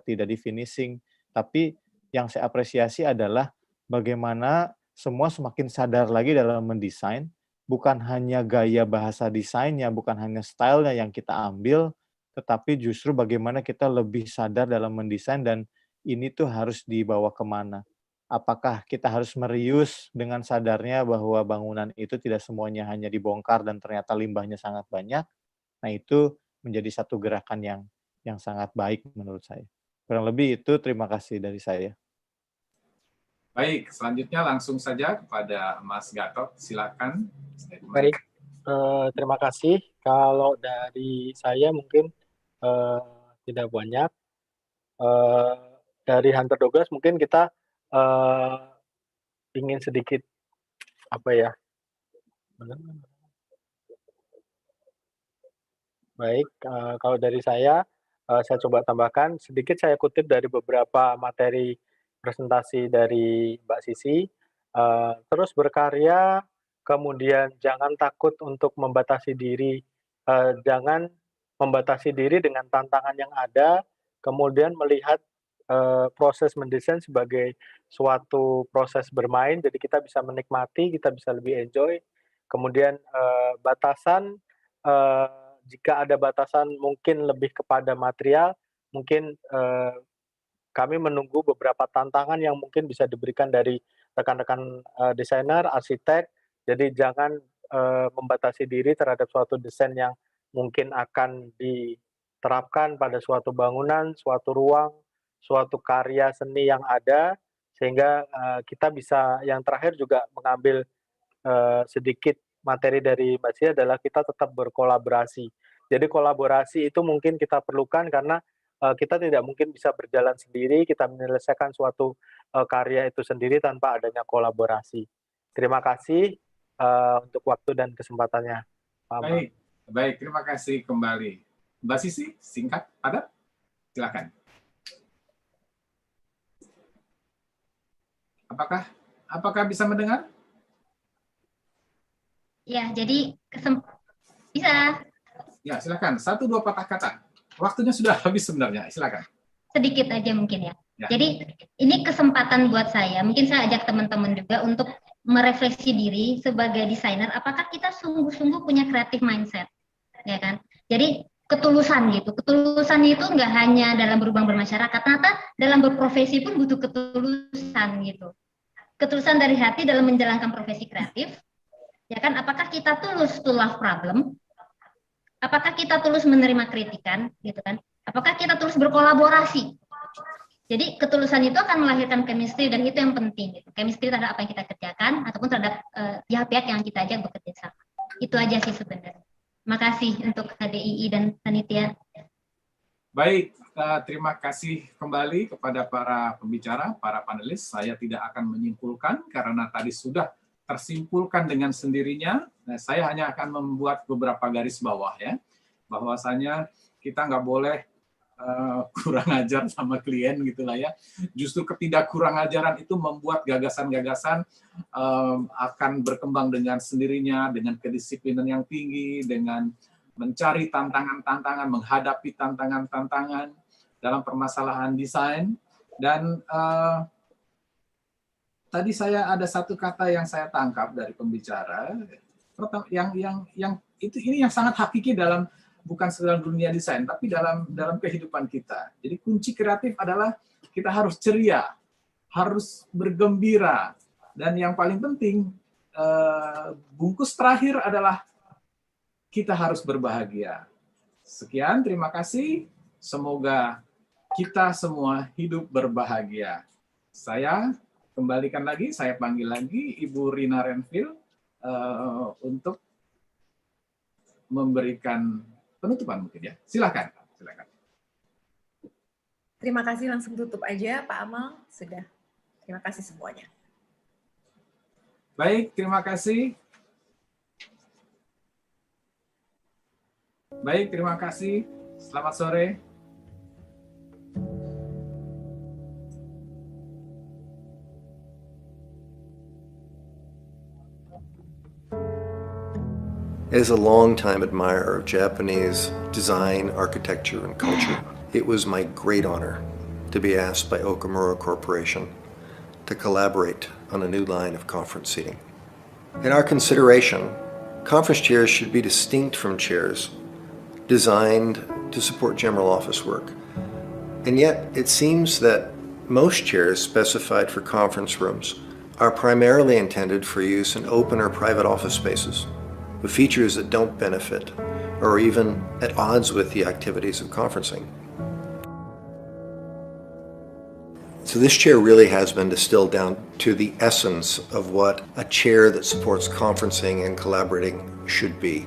tidak di finishing. Tapi yang saya apresiasi adalah bagaimana semua semakin sadar lagi dalam mendesain, bukan hanya gaya bahasa desainnya, bukan hanya stylenya yang kita ambil, tetapi justru bagaimana kita lebih sadar dalam mendesain dan ini tuh harus dibawa kemana. Apakah kita harus merius dengan sadarnya bahwa bangunan itu tidak semuanya hanya dibongkar dan ternyata limbahnya sangat banyak. Nah, itu menjadi satu gerakan yang sangat baik menurut saya. Kurang lebih itu, terima kasih dari saya. Baik, selanjutnya langsung saja kepada Mas Gatot, silakan. Baik, terima kasih. Kalau dari saya mungkin tidak banyak. Dari Hunter Douglas mungkin kita ingin sedikit apa ya? Baik, kalau dari saya coba tambahkan sedikit, saya kutip dari beberapa materi presentasi dari Mbak Sisi. Terus berkarya, kemudian jangan takut untuk membatasi diri, jangan membatasi diri dengan tantangan yang ada, kemudian melihat proses mendesain sebagai suatu proses bermain, jadi kita bisa menikmati, kita bisa lebih enjoy. Kemudian batasan, jika ada batasan mungkin lebih kepada material, mungkin kami menunggu beberapa tantangan yang mungkin bisa diberikan dari rekan-rekan desainer, arsitek. Jadi jangan membatasi diri terhadap suatu desain yang mungkin akan diterapkan pada suatu bangunan, suatu ruang, suatu karya seni yang ada, sehingga kita bisa yang terakhir juga mengambil sedikit materi dari Mbak Sia adalah kita tetap berkolaborasi. Jadi kolaborasi itu mungkin kita perlukan karena kita tidak mungkin bisa berjalan sendiri, kita menyelesaikan suatu karya itu sendiri tanpa adanya kolaborasi. Terima kasih untuk waktu dan kesempatannya, Pak Amal. Baik, terima kasih kembali. Mbak Sisi, singkat, padat, silakan. Apakah bisa mendengar? Ya, jadi bisa. Ya, silakan. 1-2 patah kata. Waktunya sudah habis sebenarnya. Silakan. Sedikit aja mungkin ya. Ya. Jadi ini kesempatan buat saya. Mungkin saya ajak teman-teman juga untuk merefleksi diri sebagai desainer. Apakah kita sungguh-sungguh punya creative mindset, ya kan? Jadi ketulusan gitu. Ketulusan itu nggak hanya dalam berhubungan bermasyarakat, ternyata dalam berprofesi pun butuh ketulusan gitu. Ketulusan dari hati dalam menjalankan profesi kreatif. Ya kan, apakah kita tulus to love problem? Apakah kita tulus menerima kritikan, gitu kan? Apakah kita tulus berkolaborasi? Jadi ketulusan itu akan melahirkan chemistry dan itu yang penting. Gitu. Chemistry terhadap apa yang kita kerjakan ataupun terhadap pihak-pihak yang kita ajak bekerja sama. Itu aja sih sebenarnya. Terima kasih untuk HDII dan panitia. Baik, terima kasih kembali kepada para pembicara, para panelis. Saya tidak akan menyimpulkan karena tadi sudah tersimpulkan dengan sendirinya. Nah, saya hanya akan membuat beberapa garis bawah ya, bahwasanya kita nggak boleh kurang ajar sama klien gitulah ya. Justru ketidakkurang ajaran itu membuat gagasan-gagasan akan berkembang dengan sendirinya, dengan kedisiplinan yang tinggi, dengan mencari tantangan-tantangan, menghadapi tantangan-tantangan dalam permasalahan desain. Dan tadi saya ada satu kata yang saya tangkap dari pembicara, yang ini yang sangat hakiki dalam bukan sekedar dunia desain, tapi dalam kehidupan kita. Jadi kunci kreatif adalah kita harus ceria, harus bergembira, dan yang paling penting bungkus terakhir adalah kita harus berbahagia. Sekian, terima kasih. Semoga kita semua hidup berbahagia. Saya kembalikan lagi, saya panggil lagi Ibu Rina Renville untuk memberikan penutupan mungkin ya. Silakan. Terima kasih, langsung tutup aja Pak Amal. Sudah. Terima kasih semuanya. Baik, terima kasih. Baik, terima kasih. Selamat sore. As a longtime admirer of Japanese design, architecture, and culture, it was my great honor to be asked by Okamura Corporation to collaborate on a new line of conference seating. In our consideration, conference chairs should be distinct from chairs designed to support general office work. And yet, it seems that most chairs specified for conference rooms are primarily intended for use in open or private office spaces, with features that don't benefit or even at odds with the activities of conferencing. So this chair really has been distilled down to the essence of what a chair that supports conferencing and collaborating should be.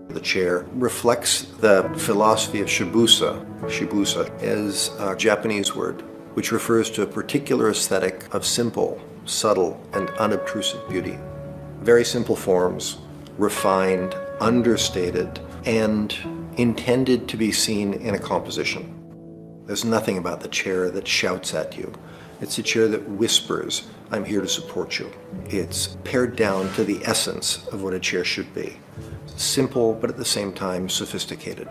The chair reflects the philosophy of shibusa. Shibusa is a Japanese word which refers to a particular aesthetic of simple, subtle, and unobtrusive beauty. Very simple forms, refined, understated, and intended to be seen in a composition. There's nothing about the chair that shouts at you. It's a chair that whispers, I'm here to support you. It's pared down to the essence of what a chair should be. Simple, but at the same time sophisticated.